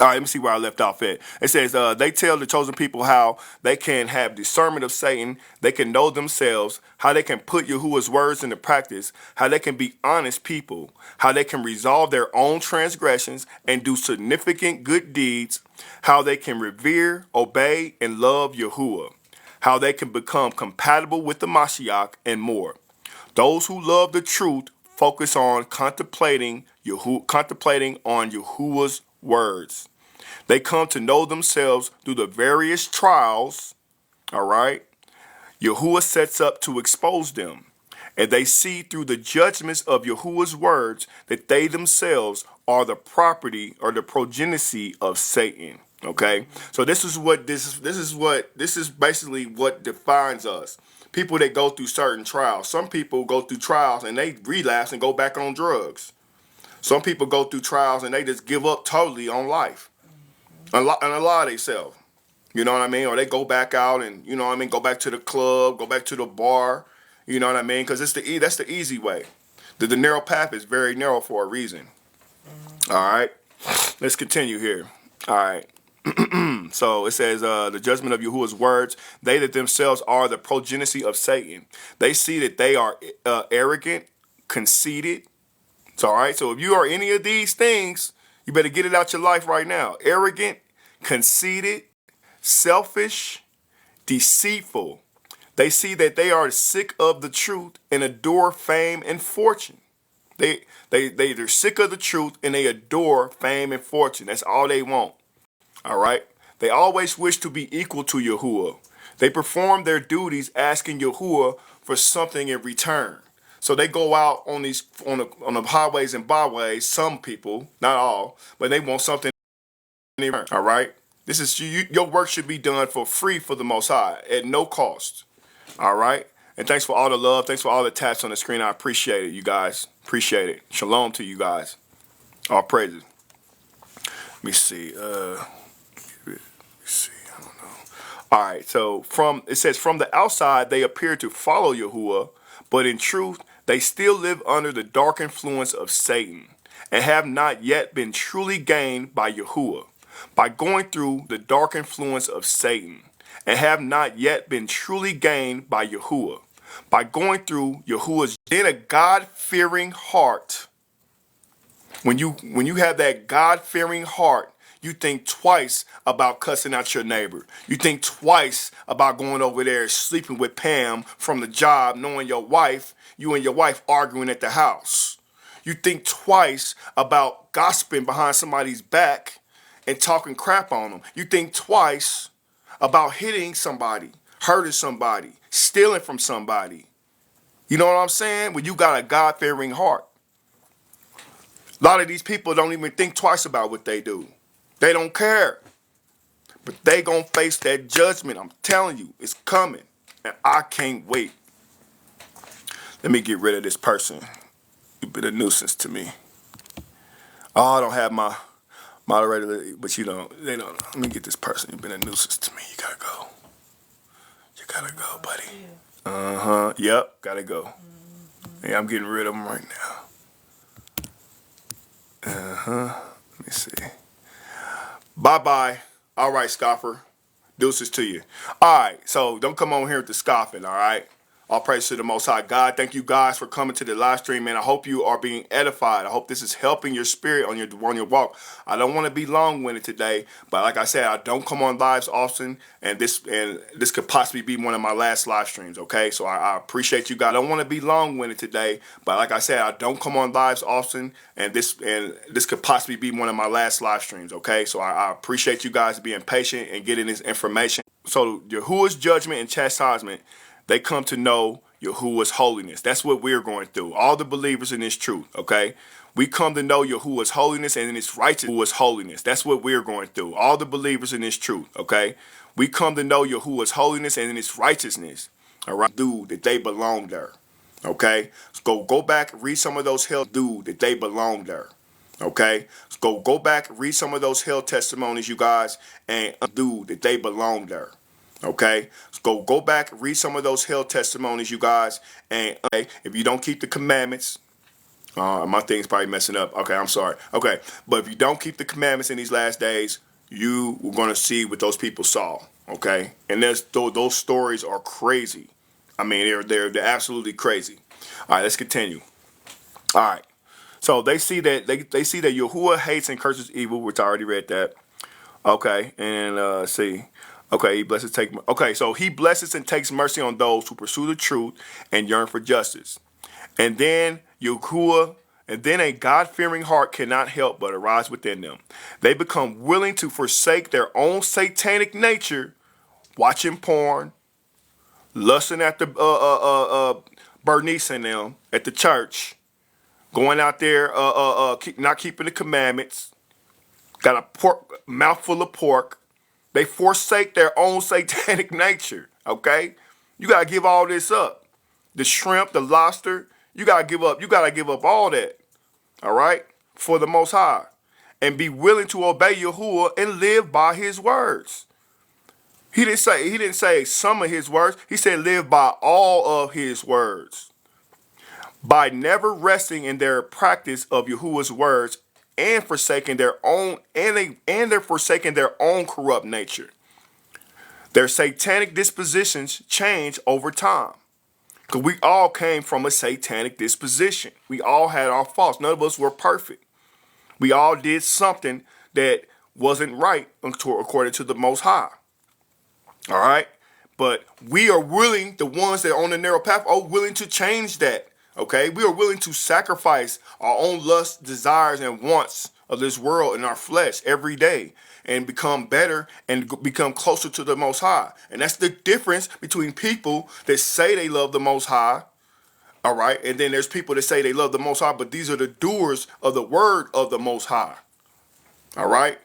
All right, let me see where I left off at. It says, they tell the chosen people how they can have discernment of Satan, they can know themselves, how they can put Yahuwah's words into practice, how they can be honest people, how they can resolve their own transgressions and do significant good deeds, how they can revere, obey, and love Yahuwah, how they can become compatible with the Mashiach, and more. Those who love the truth focus on contemplating on Yahuwah's words. They come to know themselves through the various trials, all right, Yahuwah sets up to expose them. And they see through the judgments of Yahuwah's words that they themselves are the property or the progeny of Satan. Okay, so this is basically what defines us. People that go through certain trials. Some people go through trials and they relapse and go back on drugs. Some people go through trials and they just give up totally on life and a lot of themselves. You know what I mean? Or they go back out and, you know what I mean, go back to the club, go back to the bar. You know what I mean? Because that's the easy way. The narrow path is very narrow for a reason. All right. Let's continue here. All right. So it says, the judgment of Yahuwah's words, they that themselves are the progeny of Satan. They see that they are arrogant, conceited. It's all right. So if you are any of these things, you better get it out your life right now. Arrogant, conceited, selfish, deceitful. They see that they are sick of the truth and adore fame and fortune. They're sick of the truth and they adore fame and fortune. That's all they want. All right. They always wish to be equal to Yahuwah. They perform their duties asking Yahuwah for something in return. So they go out on the highways and byways. Some people, not all, but they want something in return. All right. This is your work should be done for free for the Most High at no cost. All right. And thanks for all the love. Thanks for all the taps on the screen. I appreciate it, you guys. Appreciate it. Shalom to you guys. All praises. Let me see. I don't know. All right. So it says from the outside they appear to follow Yahuwah, but in truth they still live under the dark influence of Satan and have not yet been truly gained by Yahuwah. By going through the dark influence of Satan and have not yet been truly gained by Yahuwah. By going through Yahuwah's in a God-fearing heart. When you have that God-fearing heart, you think twice about cussing out your neighbor. You think twice about going over there sleeping with Pam from the job, knowing you and your wife arguing at the house. You think twice about gossiping behind somebody's back and talking crap on them. You think twice about hitting somebody, hurting somebody, stealing from somebody. You know what I'm saying? When you got a God-fearing heart. A lot of these people don't even think twice about what they do. They don't care. But they gonna face that judgment. I'm telling you, it's coming. And I can't wait. Let me get rid of this person. You've been a nuisance to me. Oh, I don't have my moderator, but they don't. Let me get this person. You've been a nuisance to me. You gotta go. You gotta go, buddy. Yep, gotta go. Yeah, I'm getting rid of them right now. Let me see. Bye-bye. All right, scoffer. Deuces to you. All right, so don't come on here with the scoffing, all right? All praise to the Most High God. Thank you guys for coming to the live stream, man. I hope you are being edified. I hope this is helping your spirit on your walk. I don't want to be long-winded today, but like I said, I don't come on lives often, and this could possibly be one of my last live streams. Okay, so I appreciate you guys. I don't want to be long-winded today, but like I said, I don't come on lives often, and this could possibly be one of my last live streams. Okay, so I appreciate you guys being patient and getting this information. So Yahuwah's judgment and chastisement. They come to know Yahuwah's holiness. That's what we're going through. All the believers in this truth, okay? We come to know Yahuwah's holiness and its righteousness. Yahuwah's holiness. That's what we're going through. All the believers in this truth, okay? We come to know Yahuwah's holiness and its righteousness. All right? Dude, that they belong there, okay? So go back, read some of those hell. Dude, that they belong there, okay? So go back, read some of those hell testimonies, you guys, and dude, that they belong there. Okay, so go back, read some of those hell testimonies, you guys, and if you don't keep the commandments, My thing's probably messing up. Okay, I'm sorry. Okay, but if you don't keep the commandments in these last days, you are going to see what those people saw. Okay, and those stories are crazy. I mean, they're absolutely crazy. All right, let's continue. All right, so they see that they see that Yahuwah hates and curses evil, which I already read that. Okay, and see. Okay, he blesses take. Okay, so he blesses and takes mercy on those who pursue the truth and yearn for justice. And then Yahuwah, and then a God-fearing heart cannot help but arise within them. They become willing to forsake their own satanic nature, watching porn, lusting after Bernice and them at the church, going out there, not keeping the commandments, got a mouthful of pork. They forsake their own satanic nature. Okay, you gotta give all this up. The shrimp, the lobster, you gotta give up. You gotta give up all that. All right, for the Most High, and be willing to obey Yahuwah and live by His words. He didn't say some of His words. He said live by all of His words. By never resting in their practice of Yahuwah's words and forsaking their own they're forsaking their own corrupt nature. Their satanic dispositions change over time. Because we all came from a satanic disposition. We all had our faults. None of us were perfect. We all did something that wasn't right according to the Most High. All right? But we are willing, the ones that are on the narrow path are willing to change that. Okay? We are willing to sacrifice our own lusts, desires, and wants of this world in our flesh every day and become better and become closer to the Most High. And that's the difference between people that say they love the Most High, all right, and then there's people that say they love the Most High, but these are the doers of the word of the Most High, all right?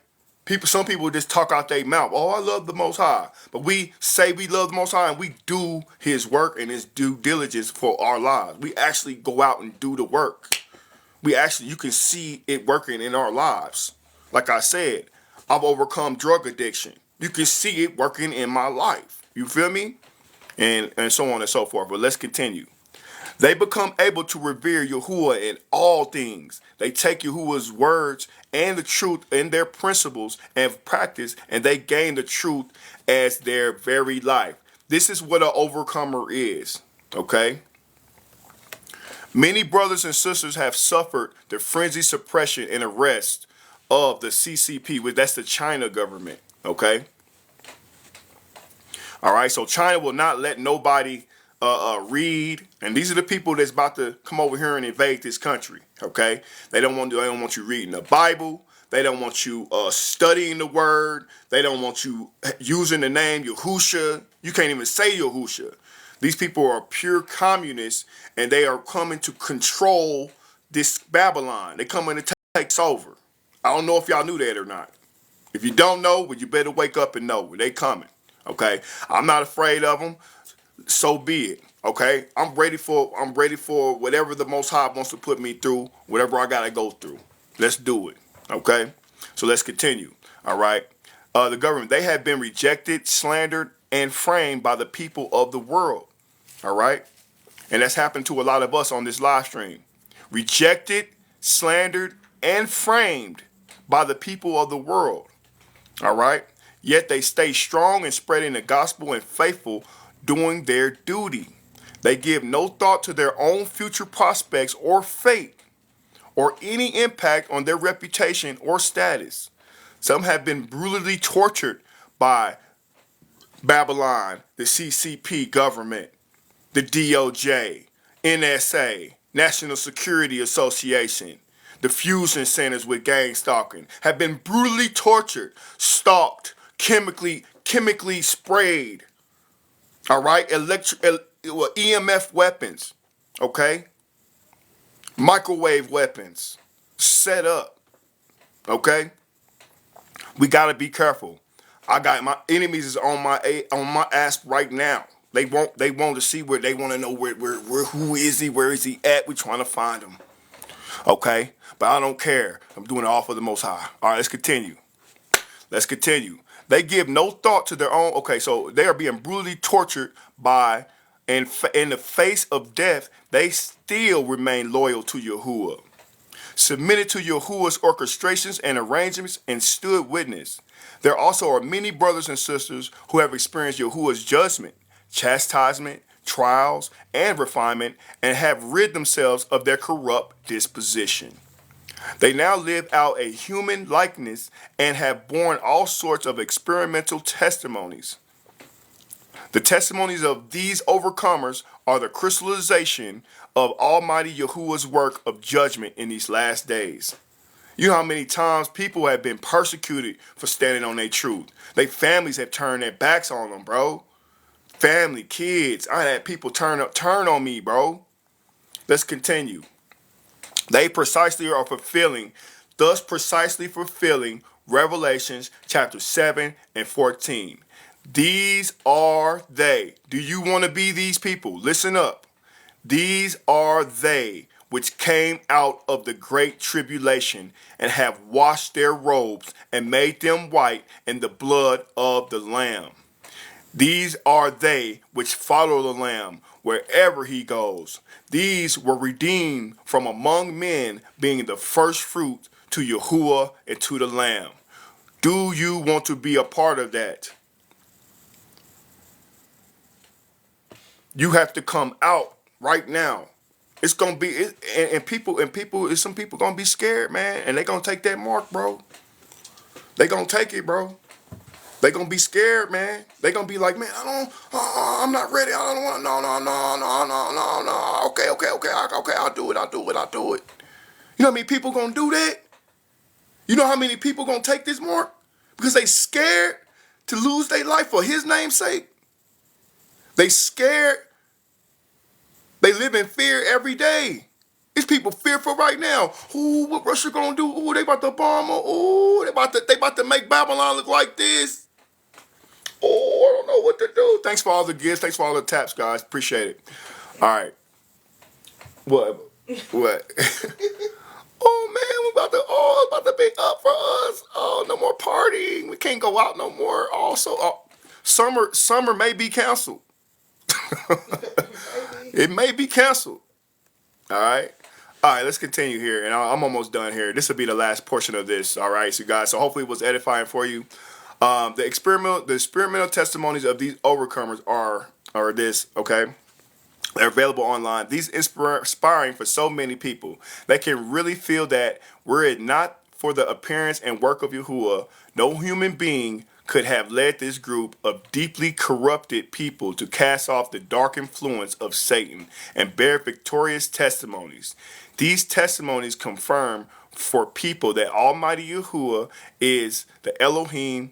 Some people just talk out their mouth, oh, I love the Most High. But we say we love the Most High and we do His work and His due diligence for our lives. We actually go out and do the work. You can see it working in our lives. Like I said, I've overcome drug addiction. You can see it working in my life. You feel me? And so on and so forth. But let's continue. They become able to revere Yahuwah in all things. They take Yahuwah's words and the truth and their principles and practice, and they gain the truth as their very life. This is what an overcomer is. Okay? Many brothers and sisters have suffered the frenzied suppression and arrest of the CCP, which that's the China government. Okay? All right, so China will not let nobody read, and these are the people that's about to come over here and invade this country. Okay, they don't want you reading the Bible. They don't want you studying the word. They don't want you using the name Yahusha. You can't even say Yahusha. These people are pure communists, and they are coming to control this Babylon. They're coming to take over. I don't know if y'all knew that or not. If you don't know, well, you better wake up and know. They coming. Okay, I'm not afraid of them. So be it. Okay, I'm ready for whatever the Most High wants to put me through, whatever I gotta go through. Let's do it. Okay, so let's continue. All right, the government, they have been rejected, slandered, and framed by the people of the world. All right, and that's happened to a lot of us on this live stream. Rejected, slandered, and framed by the people of the world. All right, yet they stay strong in spreading the gospel and faithful, doing their duty. They give no thought to their own future prospects or fate or any impact on their reputation or status. Some have been brutally tortured by Babylon, the CCP government, the DOJ, NSA, National Security Association, the fusion centers with gang stalking, have been brutally tortured, stalked, chemically sprayed. All right, EMF weapons, okay, microwave weapons, set up, okay. We gotta be careful. I got my enemies is on my ass right now. They want to see where they want to know where who is he, where is he at? We trying to find him, okay. But I don't care. I'm doing it all for the Most High. All right, let's continue. Let's continue. They give no thought to their own. Okay, so they are being brutally tortured by And in the face of death, they still remain loyal to Yahuwah, submitted to Yahuwah's orchestrations and arrangements, and stood witness. There also are many brothers and sisters who have experienced Yahuwah's judgment, chastisement, trials, and refinement, and have rid themselves of their corrupt disposition. They now live out a human likeness and have borne all sorts of experimental testimonies. The testimonies of these overcomers are the crystallization of Almighty Yahuwah's work of judgment in these last days. You know how many times people have been persecuted for standing on their truth. Their families have turned their backs on them, bro. Family, kids. I had people turn on me, bro. Let's continue. They precisely are precisely fulfilling Revelations chapter 7 and 14. These are they. Do you want to be these people? Listen up. These are they which came out of the great tribulation and have washed their robes and made them white in the blood of the Lamb. These are they which follow the Lamb wherever he goes. These were redeemed from among men, being the first fruit to Yahuwah and to the Lamb. Do you want to be a part of that? You have to come out right now. It's gonna be some people gonna be scared, man, and they gonna take that mark, bro. They gonna take it, bro. They gonna be scared, man. They gonna be like, man, I'm not ready. I don't want, no. Okay, I'll do it. You know how many people gonna do that? You know how many people gonna take this mark? Because they scared to lose their life for his name's sake. They scared. They live in fear every day. These people fearful right now. Ooh, what Russia gonna do? Ooh, they about to bomb her. Ooh, they about to make Babylon look like this. Oh, I don't know what to do. Thanks for all the gifts. Thanks for all the taps, guys. Appreciate it. All right. What? Oh man, it's about to be up for us. Oh, no more partying. We can't go out no more. Also, summer may be canceled. It may be canceled. All right. Let's continue here, and I'm almost done here. This will be the last portion of this. All right, so guys. So hopefully it was edifying for you. The experimental testimonies of these overcomers are this. Okay. They're available online. These inspiring for so many people. They can really feel that were it not for the appearance and work of Yahuwah, no human being could have led this group of deeply corrupted people to cast off the dark influence of Satan and bear victorious testimonies. These testimonies confirm for people that Almighty Yahuwah is the Elohim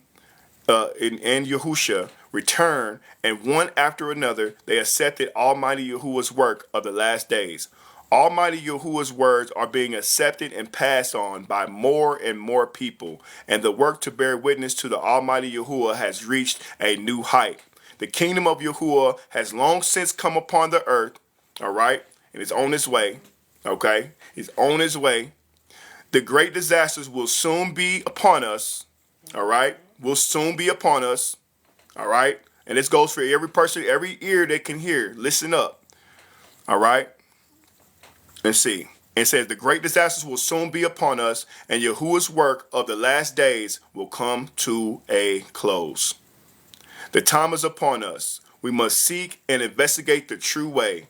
and Yahusha return, and one after another they accepted Almighty Yahuwah's work of the last days. Almighty Yahuwah's words are being accepted and passed on by more and more people, and the work to bear witness to the Almighty Yahuwah has reached a new height. The kingdom of Yahuwah has long since come upon the earth, all right, and it's on its way, okay? It's on its way. The great disasters will soon be upon us, all right? Will soon be upon us. All right. And this goes for every person, every ear that can hear. Listen up. All right. Let's see. It says the great disasters will soon be upon us, and Yahuwah's work of the last days will come to a close. The time is upon us. We must seek and investigate the true way.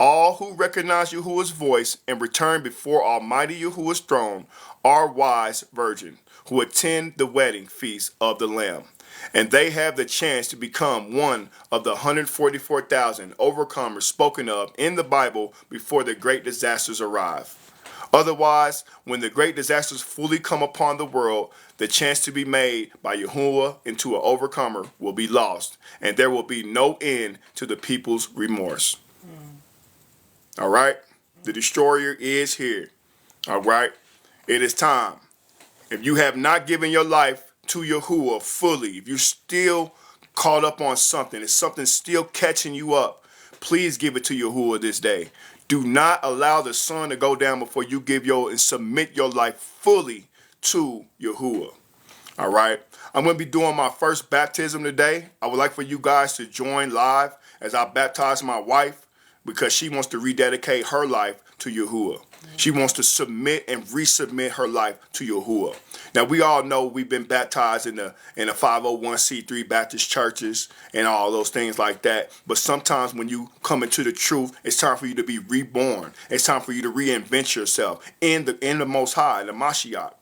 All who recognize Yahuwah's voice and return before Almighty Yahuwah's throne are wise virgins who attend the wedding feast of the Lamb. And they have the chance to become one of the 144,000 overcomers spoken of in the Bible before the great disasters arrive. Otherwise, when the great disasters fully come upon the world, the chance to be made by Yahuwah into an overcomer will be lost, and there will be no end to the people's remorse. All right? The destroyer is here. All right? It is time. If you have not given your life to Yahuwah fully, if you're still caught up on something, if something's still catching you up, please give it to Yahuwah this day. Do not allow the sun to go down before you and submit your life fully to Yahuwah. All right? I'm going to be doing my first baptism today. I would like for you guys to join live as I baptize my wife because she wants to rededicate her life to Yahuwah. She wants to submit and resubmit her life to Yahuwah. Now we all know we've been baptized in the 501c3 Baptist churches and all those things like that. But sometimes when you come into the truth, it's time for you to be reborn. It's time for you to reinvent yourself in the Most High, in the Mashiach.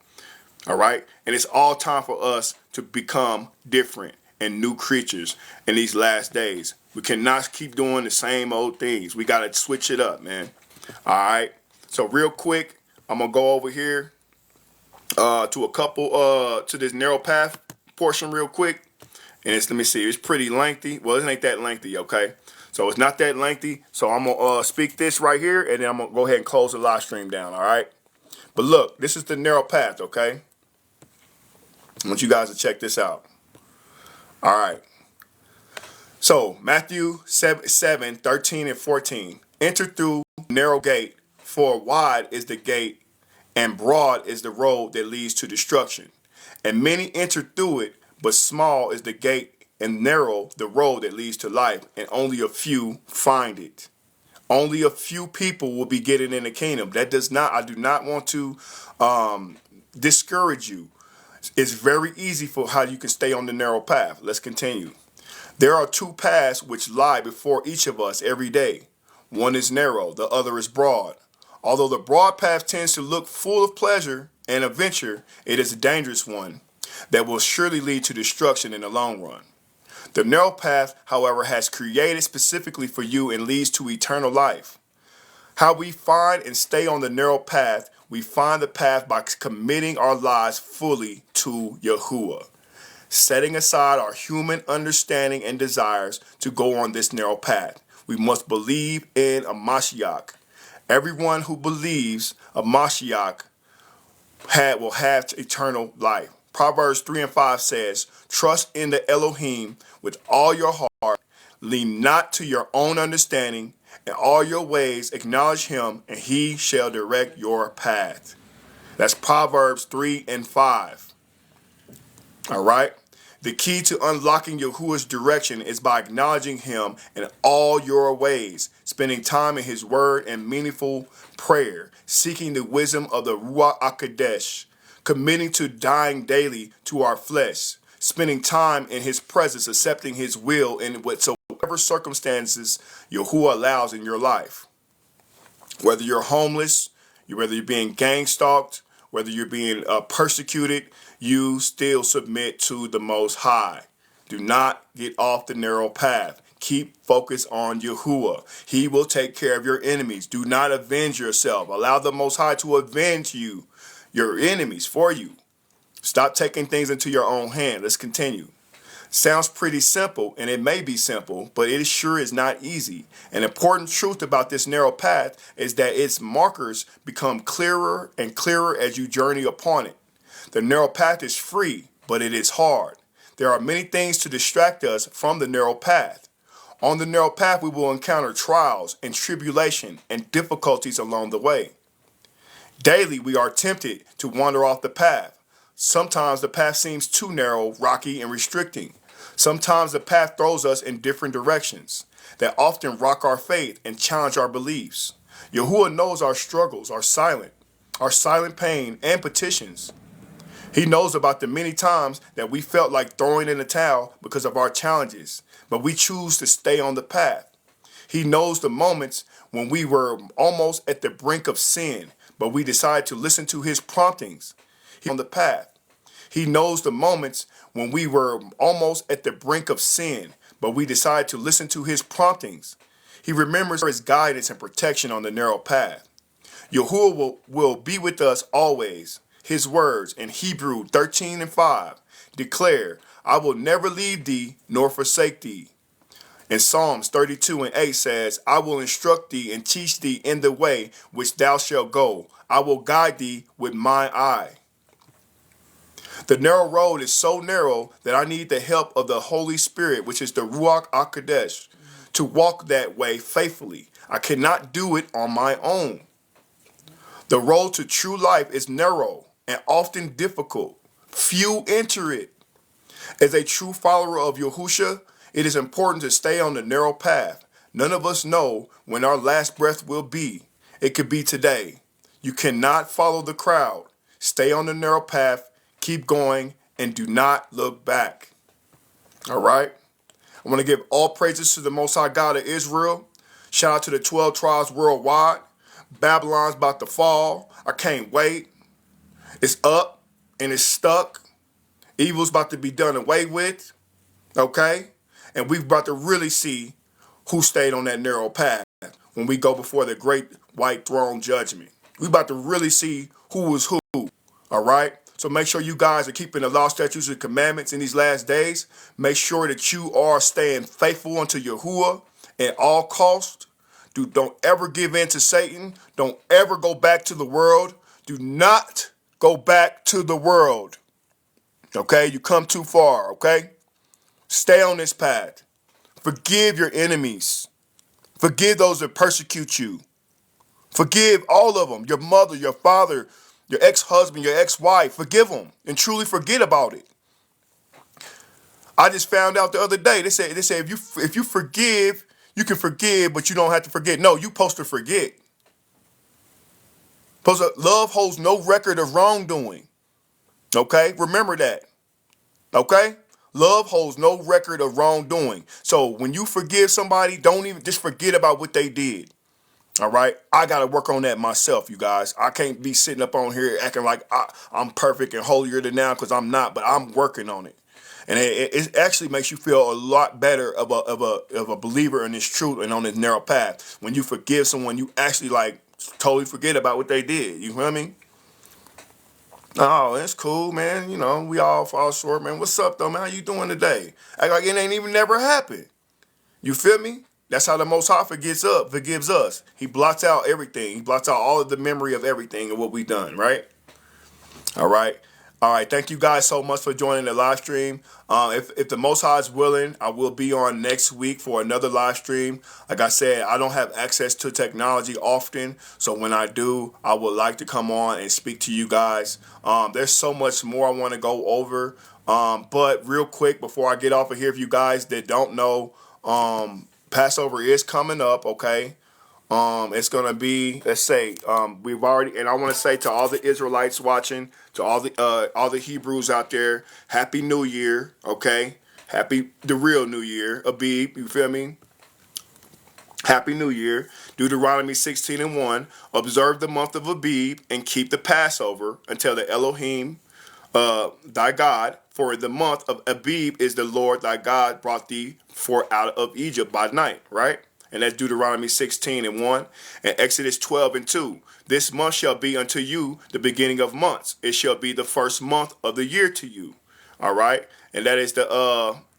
All right, and it's all time for us to become different and new creatures in these last days. We cannot keep doing the same old things. We got to switch it up, man. All right. So real quick, I'm gonna go over here to a couple to this narrow path portion real quick, and let me see. It's pretty lengthy. Well, it ain't that lengthy, okay? So it's not that lengthy. So I'm gonna speak this right here, and then I'm gonna go ahead and close the live stream down. All right. But look, this is the narrow path, okay? I want you guys to check this out. All right. So Matthew 7, 13 and 14. Enter through narrow gate, for wide is the gate, and broad is the road that leads to destruction. And many enter through it, but small is the gate, and narrow the road that leads to life, and only a few find it. Only a few people will be getting in the kingdom. I do not want to discourage you. It's very easy for how you can stay on the narrow path. Let's continue. There are two paths which lie before each of us every day. One is narrow, the other is broad. Although the broad path tends to look full of pleasure and adventure, it is a dangerous one that will surely lead to destruction in the long run. The narrow path, however, has created specifically for you and leads to eternal life. How we find and stay on the narrow path, we find the path by committing our lives fully to Yahuwah, setting aside our human understanding and desires to go on this narrow path. We must believe in a Mashiach. Everyone who believes a Mashiach will have eternal life. Proverbs 3 and 5 says, trust in the Elohim with all your heart, lean not to your own understanding, in all your ways acknowledge him, and he shall direct your path. That's Proverbs 3 and 5. All right. The key to unlocking Yahuwah's direction is by acknowledging him in all your ways, spending time in his word and meaningful prayer, seeking the wisdom of the Ruach HaKodesh, committing to dying daily to our flesh, spending time in his presence, accepting his will in whatsoever circumstances Yahuwah allows in your life. Whether you're homeless, whether you're being gang stalked, whether you're being persecuted, you still submit to the Most High. Do not get off the narrow path. Keep focused on Yahuwah. He will take care of your enemies. Do not avenge yourself. Allow the Most High to avenge you, your enemies for you. Stop taking things into your own hand. Let's continue. Sounds pretty simple, and it may be simple, but it sure is not easy. An important truth about this narrow path is that its markers become clearer and clearer as you journey upon it. The narrow path is free, but it is hard. There are many things to distract us from the narrow path. On the narrow path, we will encounter trials and tribulation and difficulties along the way. Daily, we are tempted to wander off the path. Sometimes the path seems too narrow, rocky, and restricting. Sometimes the path throws us in different directions that often rock our faith and challenge our beliefs. Yahuwah knows our struggles, our silent pain and petitions. He knows about the many times that we felt like throwing in the towel because of our challenges, but we choose to stay on the path. He knows the moments when we were almost at the brink of sin, but we decided to listen to his promptings. He's on the path. He knows the moments when we were almost at the brink of sin, but we decided to listen to his promptings. He remembers his guidance and protection on the narrow path. Yahuwah will be with us always. His words in Hebrew 13 and 5 declare, I will never leave thee nor forsake thee. And Psalms 32 and 8 says, I will instruct thee and teach thee in the way which thou shalt go. I will guide thee with mine eye. The narrow road is so narrow that I need the help of the Holy Spirit, which is the Ruach HaKodesh, to walk that way faithfully. I cannot do it on my own. The road to true life is narrow and often difficult. Few enter it. As a true follower of Yahushua It is important to stay on the narrow path. None of us know when our last breath will be. It could be today. You cannot follow the crowd. Stay on the narrow path, keep going, and do not look back. All right? I want to give all praises to the Most High God of Israel. Shout out to the 12 tribes worldwide. Babylon's about to fall. I can't wait. It's up and it's stuck. Evil's about to be done away with. Okay? And we've about to really see who stayed on that narrow path when we go before the great white throne judgment. We about to really see who is who. All right? So make sure you guys are keeping the law, statutes, and commandments in these last days. Make sure that you are staying faithful unto Yahuwah at all costs. Don't ever give in to Satan. Don't ever go back to the world. Do not go back to the world. Okay? You come too far, okay? Stay on this path. Forgive your enemies. Forgive those that persecute you. Forgive all of them. Your mother, your father, your ex-husband, your ex-wife. Forgive them and truly forget about it. I just found out the other day. They said if you forgive, you can forgive, but you don't have to forget. No, you're supposed to forget. Love holds no record of wrongdoing. Okay? Remember that. Okay? Love holds no record of wrongdoing. So when you forgive somebody, don't even just forget about what they did. All right? I got to work on that myself, you guys. I can't be sitting up on here acting like I'm perfect and holier than now because I'm not, but I'm working on it. And it actually makes you feel a lot better of a believer in this truth and on this narrow path. When you forgive someone, you actually like totally forget about what they did. You feel me? Oh, it's cool, man. You know, we all fall short, man. What's up, though, man? How you doing today? Act like it ain't even never happened. You feel me? That's how the Most High forgives us. He blots out everything. He blots out all of the memory of everything and what we done, right? All right. All right. Thank you guys so much for joining the live stream. If the Most High is willing, I will be on next week for another live stream. Like I said, I don't have access to technology often. So when I do, I would like to come on and speak to you guys. There's so much more I want to go over. But real quick, before I get off of here, if you guys that don't know, Passover is coming up, okay? It's gonna be, let's say, we've already, and I want to say to all the Israelites watching, to all the Hebrews out there, Happy New Year, okay? The real New Year, Abib, you feel me? Happy New Year. Deuteronomy 16:1. Observe the month of Abib and keep the Passover until the Elohim, thy God, for the month of Abib is the Lord thy God brought thee forth out of Egypt by night, right? And that's Deuteronomy 16:1. And Exodus 12:2. This month shall be unto you the beginning of months. It shall be the first month of the year to you. All right. And that is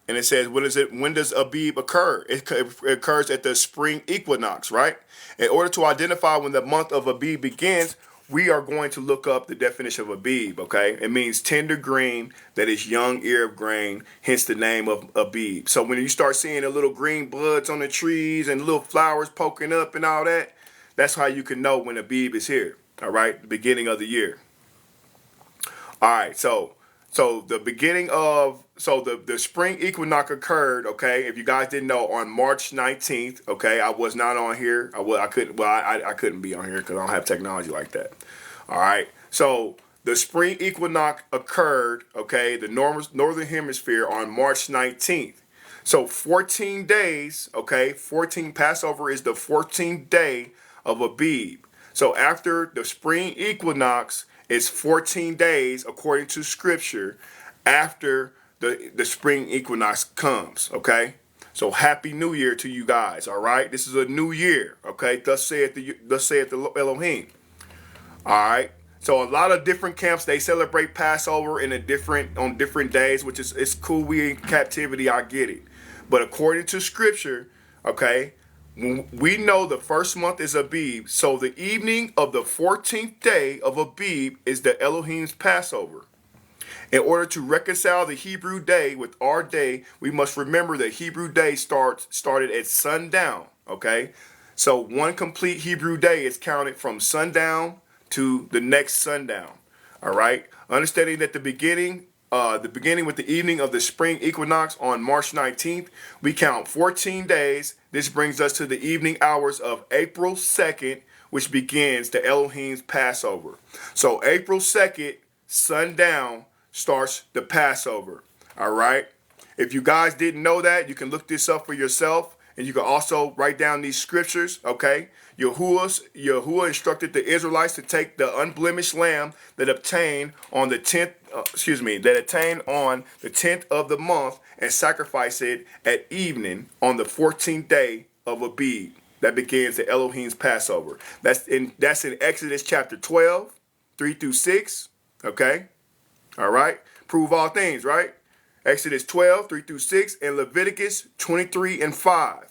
and it says, when does Abib occur? It occurs at the spring equinox, right? In order to identify when the month of Abib begins, we are going to look up the definition of Abib, okay? It means tender green, that is young ear of grain, hence the name of Abib. So when you start seeing the little green buds on the trees and little flowers poking up and all that, that's how you can know when Abib is here, all right? The beginning of the year. All right, so the beginning of, the spring equinox occurred, okay, if you guys didn't know, on March 19th, okay? I was not on here. I couldn't be on here because I don't have technology like that. All right, so the spring equinox occurred, okay, the northern hemisphere on March 19th. So 14 days, okay, Passover is the 14th day of Abib. So after the spring equinox, it's 14 days, according to scripture, after the spring equinox comes, okay? So happy New Year to you guys, all right? This is a new year, okay? Thus saith the Elohim. All right. So a lot of different camps, they celebrate Passover on different days, which is, it's cool. We in captivity, I get it. But according to scripture, okay, we know the first month is Abib. So the evening of the 14th day of Abib is the Elohim's Passover. In order to reconcile the Hebrew day with our day, we must remember that Hebrew day started at sundown, okay? So one complete Hebrew day is counted from sundown to the next sundown, all right? Understanding that the beginning the beginning with the evening of the spring equinox on March 19th. We count 14 days. This brings us to the evening hours of April 2nd, which begins the Elohim's Passover. So April 2nd, sundown, starts the Passover. All right? If you guys didn't know that, you can look this up for yourself. And you can also write down these scriptures, okay? Yahuwah instructed the Israelites to take the unblemished lamb that obtained on the 10th, of the month and sacrifice it at evening on the 14th day of Abib. That begins the Elohim's Passover. That's in Exodus chapter 12, 3 through 6, okay? All right? Prove all things, right? Exodus 12, 3 through 6, and Leviticus 23 and 5.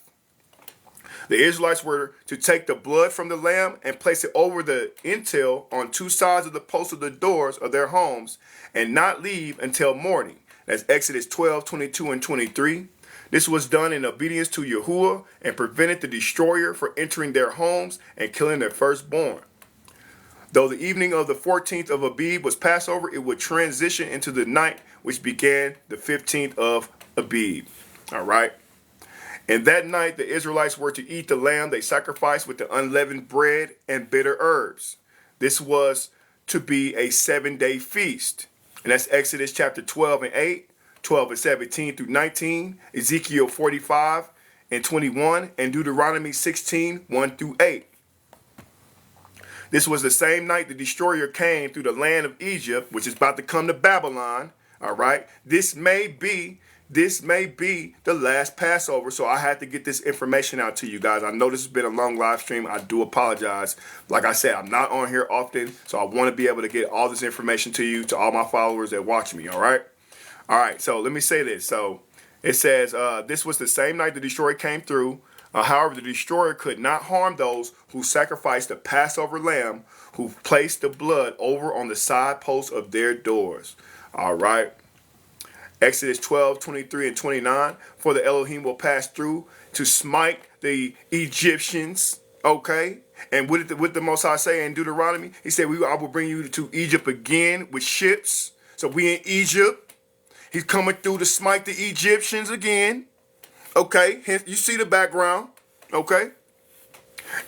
The Israelites were to take the blood from the lamb and place it over the intel on two sides of the posts of the doors of their homes and not leave until morning. That's Exodus 12, 22 and 23. This was done in obedience to Yahuwah and prevented the destroyer from entering their homes and killing their firstborn. Though the evening of the 14th of Abib was Passover, it would transition into the night which began the 15th of Abib. All right. And that night the Israelites were to eat the lamb they sacrificed with the unleavened bread and bitter herbs. This was to be a 7-day feast. And that's Exodus chapter 12 and 8, 12 and 17 through 19, Ezekiel 45 and 21, and Deuteronomy 16, 1 through 8. This was the same night the destroyer came through the land of Egypt, which is about to come to Babylon. All right. This may be the last Passover, so I had to get this information out to you guys. I know this has been a long live stream. I do apologize. Like I said, I'm not on here often, so I want to be able to get all this information to you, to all my followers that watch me, all right? All right, so let me say this. So it says, this was the same night the destroyer came through. However, the destroyer could not harm those who sacrificed the Passover lamb, who placed the blood over on the side posts of their doors. All right. Exodus 12, 23 and 29. For the Elohim will pass through to smite the Egyptians. Okay. And what did the Most High say in Deuteronomy? He said, I will bring you to Egypt again with ships. So we in Egypt. He's coming through to smite the Egyptians again. Okay. You see the background. Okay.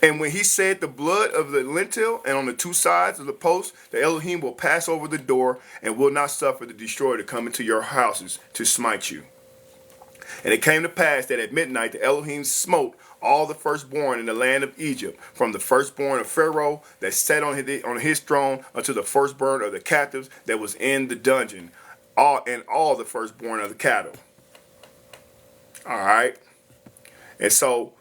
And when he said the blood of the lintel and on the two sides of the post, the Elohim will pass over the door and will not suffer the destroyer to come into your houses to smite you. And it came to pass that at midnight the Elohim smote all the firstborn in the land of Egypt, from the firstborn of Pharaoh that sat on his throne unto the firstborn of the captives that was in the dungeon, all the firstborn of the cattle. All right. And so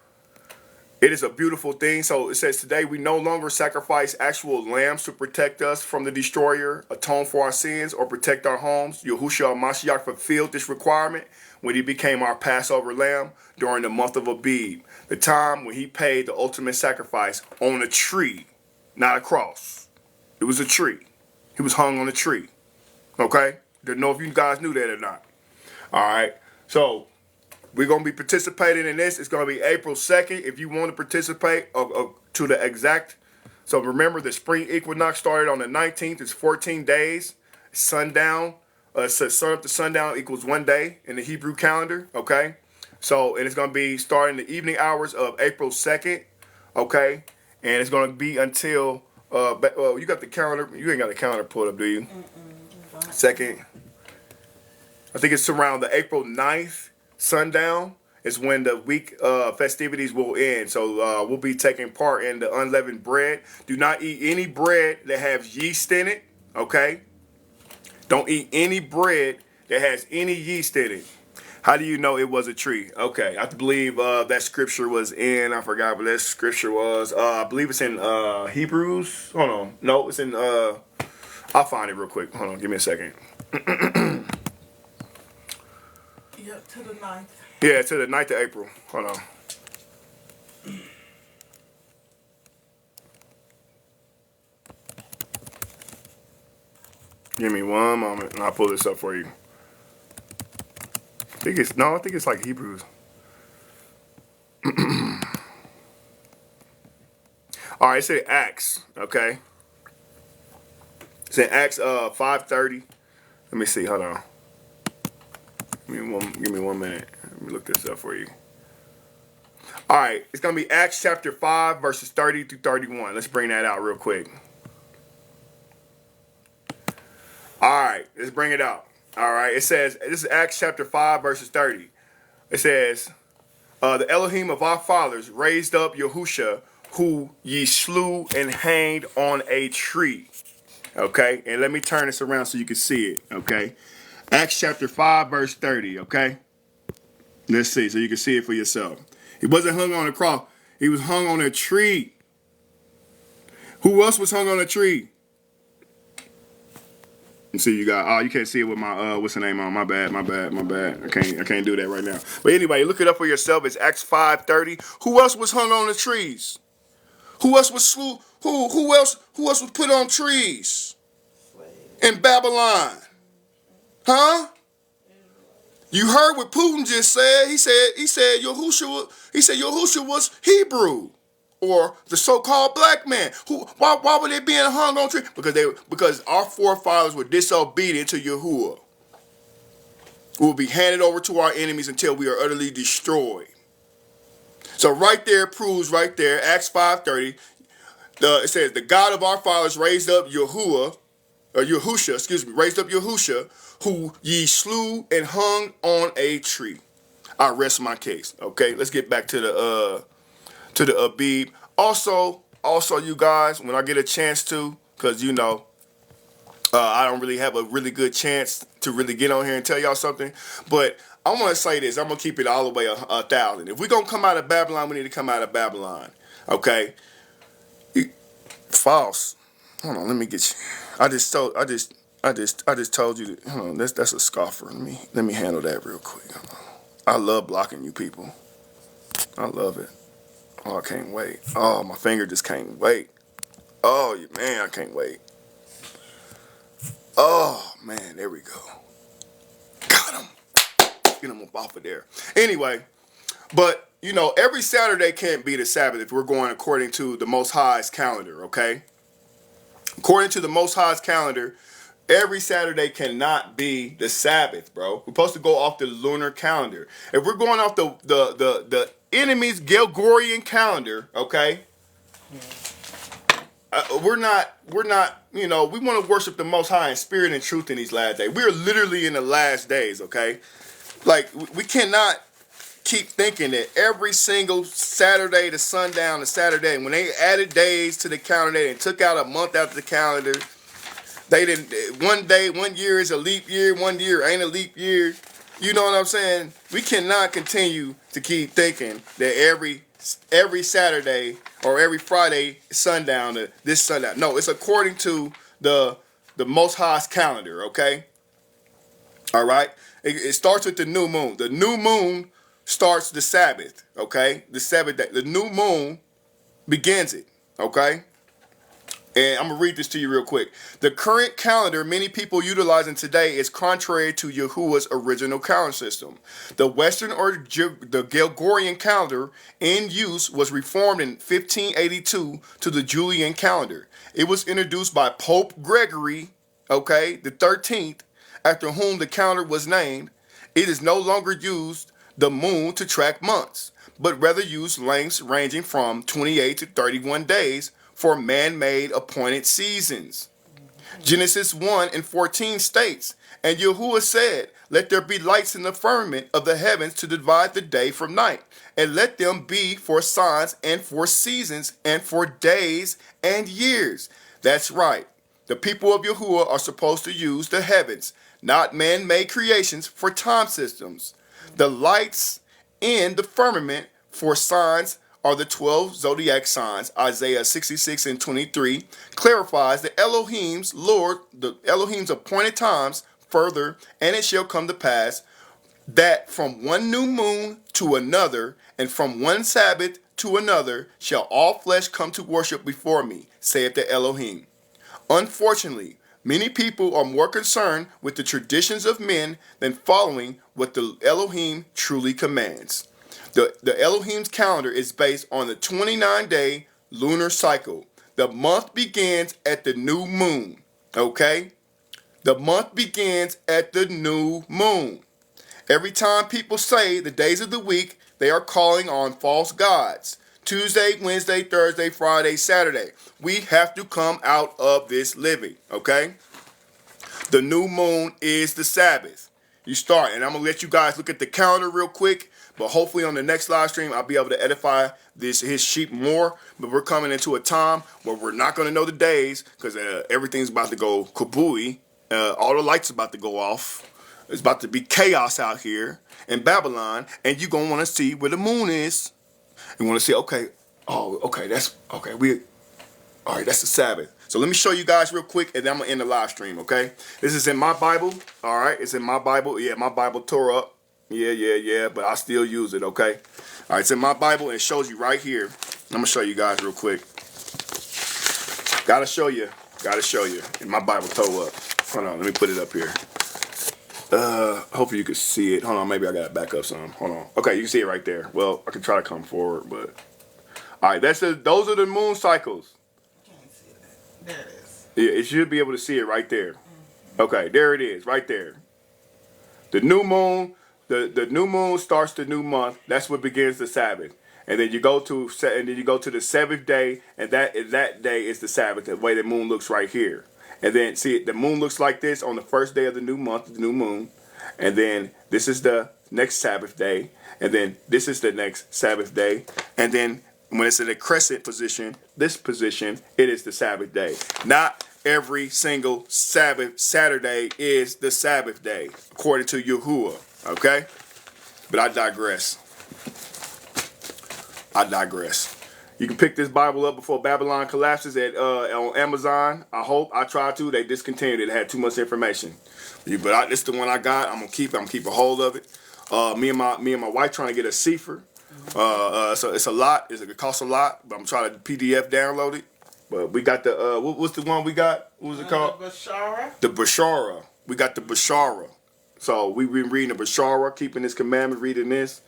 it is a beautiful thing. So it says, today we no longer sacrifice actual lambs to protect us from the destroyer, atone for our sins, or protect our homes. Yahushua Mashiach fulfilled this requirement when he became our Passover lamb during the month of Abib, the time when he paid the ultimate sacrifice on a tree, not a cross. It was a tree. He was hung on a tree. Okay? Didn't know if you guys knew that or not. All right. So we're going to be participating in this. It's going to be April 2nd. If you want to participate to the exact. So remember, the spring equinox started on the 19th. It's 14 days. Sundown. So sun up to sundown equals 1 day in the Hebrew calendar. Okay. So, and it's going to be starting the evening hours of April 2nd. Okay. And it's going to be until, you got the calendar. You ain't got the calendar pulled up, do you? Second. I think it's around the April 9th. Sundown is when the week festivities will end. So we'll be taking part in the unleavened bread. Do not eat any bread that has yeast in it. Okay? Don't eat any bread that has any yeast in it. How do you know it was a tree? Okay, I believe that scripture was in, I forgot what that scripture was. I believe it's in Hebrews. Hold on. No, it's in, I'll find it real quick. Hold on, give me a second. Yep, to the 9th. Yeah, to the 9th of April. Hold on. Give me one moment and I'll pull this up for you. I think it's like Hebrews. All right, it's in Acts, okay? It's in Acts 5:30. Let me see. Hold on. Give me 1 minute. Let me look this up for you. All right. It's going to be Acts chapter 5, verses 30 through 31. Let's bring that out real quick. All right. Let's bring it out. All right. It says, this is Acts chapter 5, verses 30. It says, the Elohim of our fathers raised up Yahusha, who ye slew and hanged on a tree. Okay, and let me turn this around so you can see it. Okay, Acts chapter 5, verse 30. Okay, let's see so you can see it for yourself. He wasn't hung on a cross, he was hung on a tree. Who else was hung on a tree? You see, you got, oh, you can't see it with my what's the name on? My bad. I can't do that right now. But anyway, look it up for yourself. It's Acts 5:30. Who else was hung on the trees? Who else was slew? Who else was put on trees in Babylon? Huh? You heard what Putin just said. He said Yahushua was Hebrew, or the so-called black man. Why were they being hung on trees? Because our forefathers were disobedient to Yahuwah. We will be handed over to our enemies until we are utterly destroyed. So right there proves right there, Acts 5:30. It says, the God of our fathers raised up Yahusha, raised up Yahusha, who ye slew and hung on a tree. I rest my case. Okay, let's get back to the Abib. Also, you guys, when I get a chance to, because you know, I don't really have a really good chance to really get on here and tell y'all something, but I want to say this. I'm gonna keep it all the way 1,000. If we're gonna come out of Babylon, we need to come out of Babylon. Okay. False. Hold on, let me get you. I just told you that. Hold on, that's a scoffer. Let me handle that real quick. I love blocking you people. I love it. Oh, I can't wait. Oh, my finger just can't wait. Oh, man, I can't wait. Oh, man, there we go. Got him. Get him up off of there. Anyway, but you know, every Saturday can't be the Sabbath if we're going according to the Most High's calendar, okay? According to the Most High's calendar, every Saturday cannot be the Sabbath, bro. We're supposed to go off the lunar calendar. If we're going off the enemy's Gregorian calendar, okay? We're not, you know, we want to worship the Most High in spirit and truth in these last days. We're literally in the last days, okay? Like, we cannot keep thinking that every single Saturday to sundown to Saturday, when they added days to the calendar and took out a month out of the calendar, they didn't, 1 year is a leap year, 1 year ain't a leap year. You know what I'm saying? We cannot continue to keep thinking that every Saturday or every Friday sundown to this sundown. No, it's according to the Most High's calendar, okay? All right? It starts with the new moon. The new moon starts the Sabbath, okay? The Sabbath day. The new moon begins it, okay? And I'm going to read this to you real quick. The current calendar many people utilizing today is contrary to Yahuwah's original calendar system. The Western or the Gregorian calendar in use was reformed in 1582 to the Julian calendar. It was introduced by Pope Gregory, okay, the 13th, after whom the calendar was named. It is no longer used the moon to track months, but rather use lengths ranging from 28 to 31 days for man-made appointed seasons. Genesis 1:14 states, and Yahuwah said, let there be lights in the firmament of the heavens to divide the day from night, and let them be for signs and for seasons and for days and years. That's right. The people of Yahuwah are supposed to use the heavens, not man-made creations, for time systems. The lights in the firmament for signs are the 12 zodiac signs. Isaiah 66:23 clarifies the Elohim's appointed times further, and it shall come to pass that from one new moon to another, and from one Sabbath to another, shall all flesh come to worship before me, saith the Elohim. Unfortunately, many people are more concerned with the traditions of men than following what the Elohim truly commands. The Elohim's calendar is based on the 29-day lunar cycle. The month begins at the new moon, okay? The month begins at the new moon. Every time people say the days of the week, they are calling on false gods. Tuesday, Wednesday, Thursday, Friday, Saturday. We have to come out of this living, okay? The new moon is the Sabbath. You start, and I'm going to let you guys look at the calendar real quick, but hopefully on the next live stream, I'll be able to edify his sheep more. But we're coming into a time where we're not going to know the days because everything's about to go kabooey. All the lights about to go off. It's about to be chaos out here in Babylon, and you're going to want to see where the moon is. You want to see, okay, that's the Sabbath. So let me show you guys real quick, and then I'm going to end the live stream, okay? This is in my Bible, all right? It's in my Bible. Yeah, my Bible tore up. Yeah, but I still use it, okay? All right, it's in my Bible, and it shows you right here. I'm going to show you guys real quick. Gotta show you. And my Bible tore up. Hold on, let me put it up here. Hopefully you can see it. Hold on, maybe I gotta back up some. Hold on. Okay, you can see it right there. Well, I can try to come forward, but all right, those are the moon cycles. Can't see that. There it is. Yeah, it should be able to see it right there. Okay, there it is, right there. The new moon, the new moon starts the new month. That's what begins the Sabbath. And then you go to the seventh day, and that day is the Sabbath. The way the moon looks right here. And then, see, the moon looks like this on the first day of the new month, the new moon. And then this is the next Sabbath day. And then this is the next Sabbath day. And then when it's in a crescent position, this position, it is the Sabbath day. Not every single Saturday is the Sabbath day, according to Yahuwah. Okay? But I digress. You can pick this Bible up before Babylon collapses on Amazon. I hope. I tried to. They discontinued it. It had too much information. But this is the one I got. I'm gonna keep a hold of it. Me and my wife trying to get a Sefer. So it's a lot. It costs a lot. But I'm trying to PDF download it. But we got the what's the one we got? What was it called? The Bashara. The Bashara. We got the Bashara. So we've been reading the Bashara, keeping this commandment, reading this.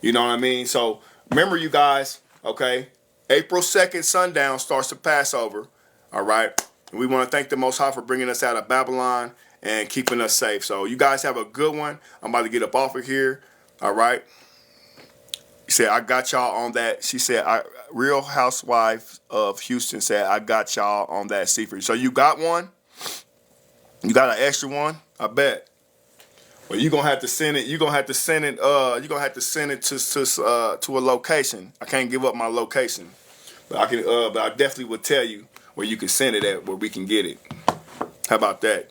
You know what I mean? So remember, you guys. Okay. April 2nd, sundown, starts the Passover, all right? And we want to thank the Most High for bringing us out of Babylon and keeping us safe. So you guys have a good one. I'm about to get up off of here, all right? She said, I got y'all on that. She said, Real Housewife of Houston said, I got y'all on that secret. So you got one? You got an extra one? I bet. Well, you're gonna have to send it. You're gonna have to send it to a location. I can't give up my location, but I can. But I definitely will tell you where you can send it at, where we can get it. How about that?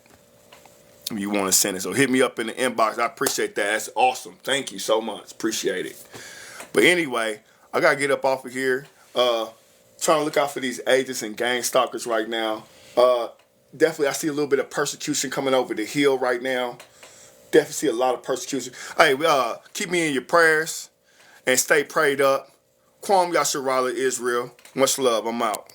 If you want to send it, so hit me up in the inbox. I appreciate that. That's awesome. Thank you so much. Appreciate it. But anyway, I gotta get up off of here. Trying to look out for these agents and gang stalkers right now. Definitely, I see a little bit of persecution coming over the hill right now. Definitely see a lot of persecution. Hey, keep me in your prayers and stay prayed up. Kwam Yasharala Israel. Much love. I'm out.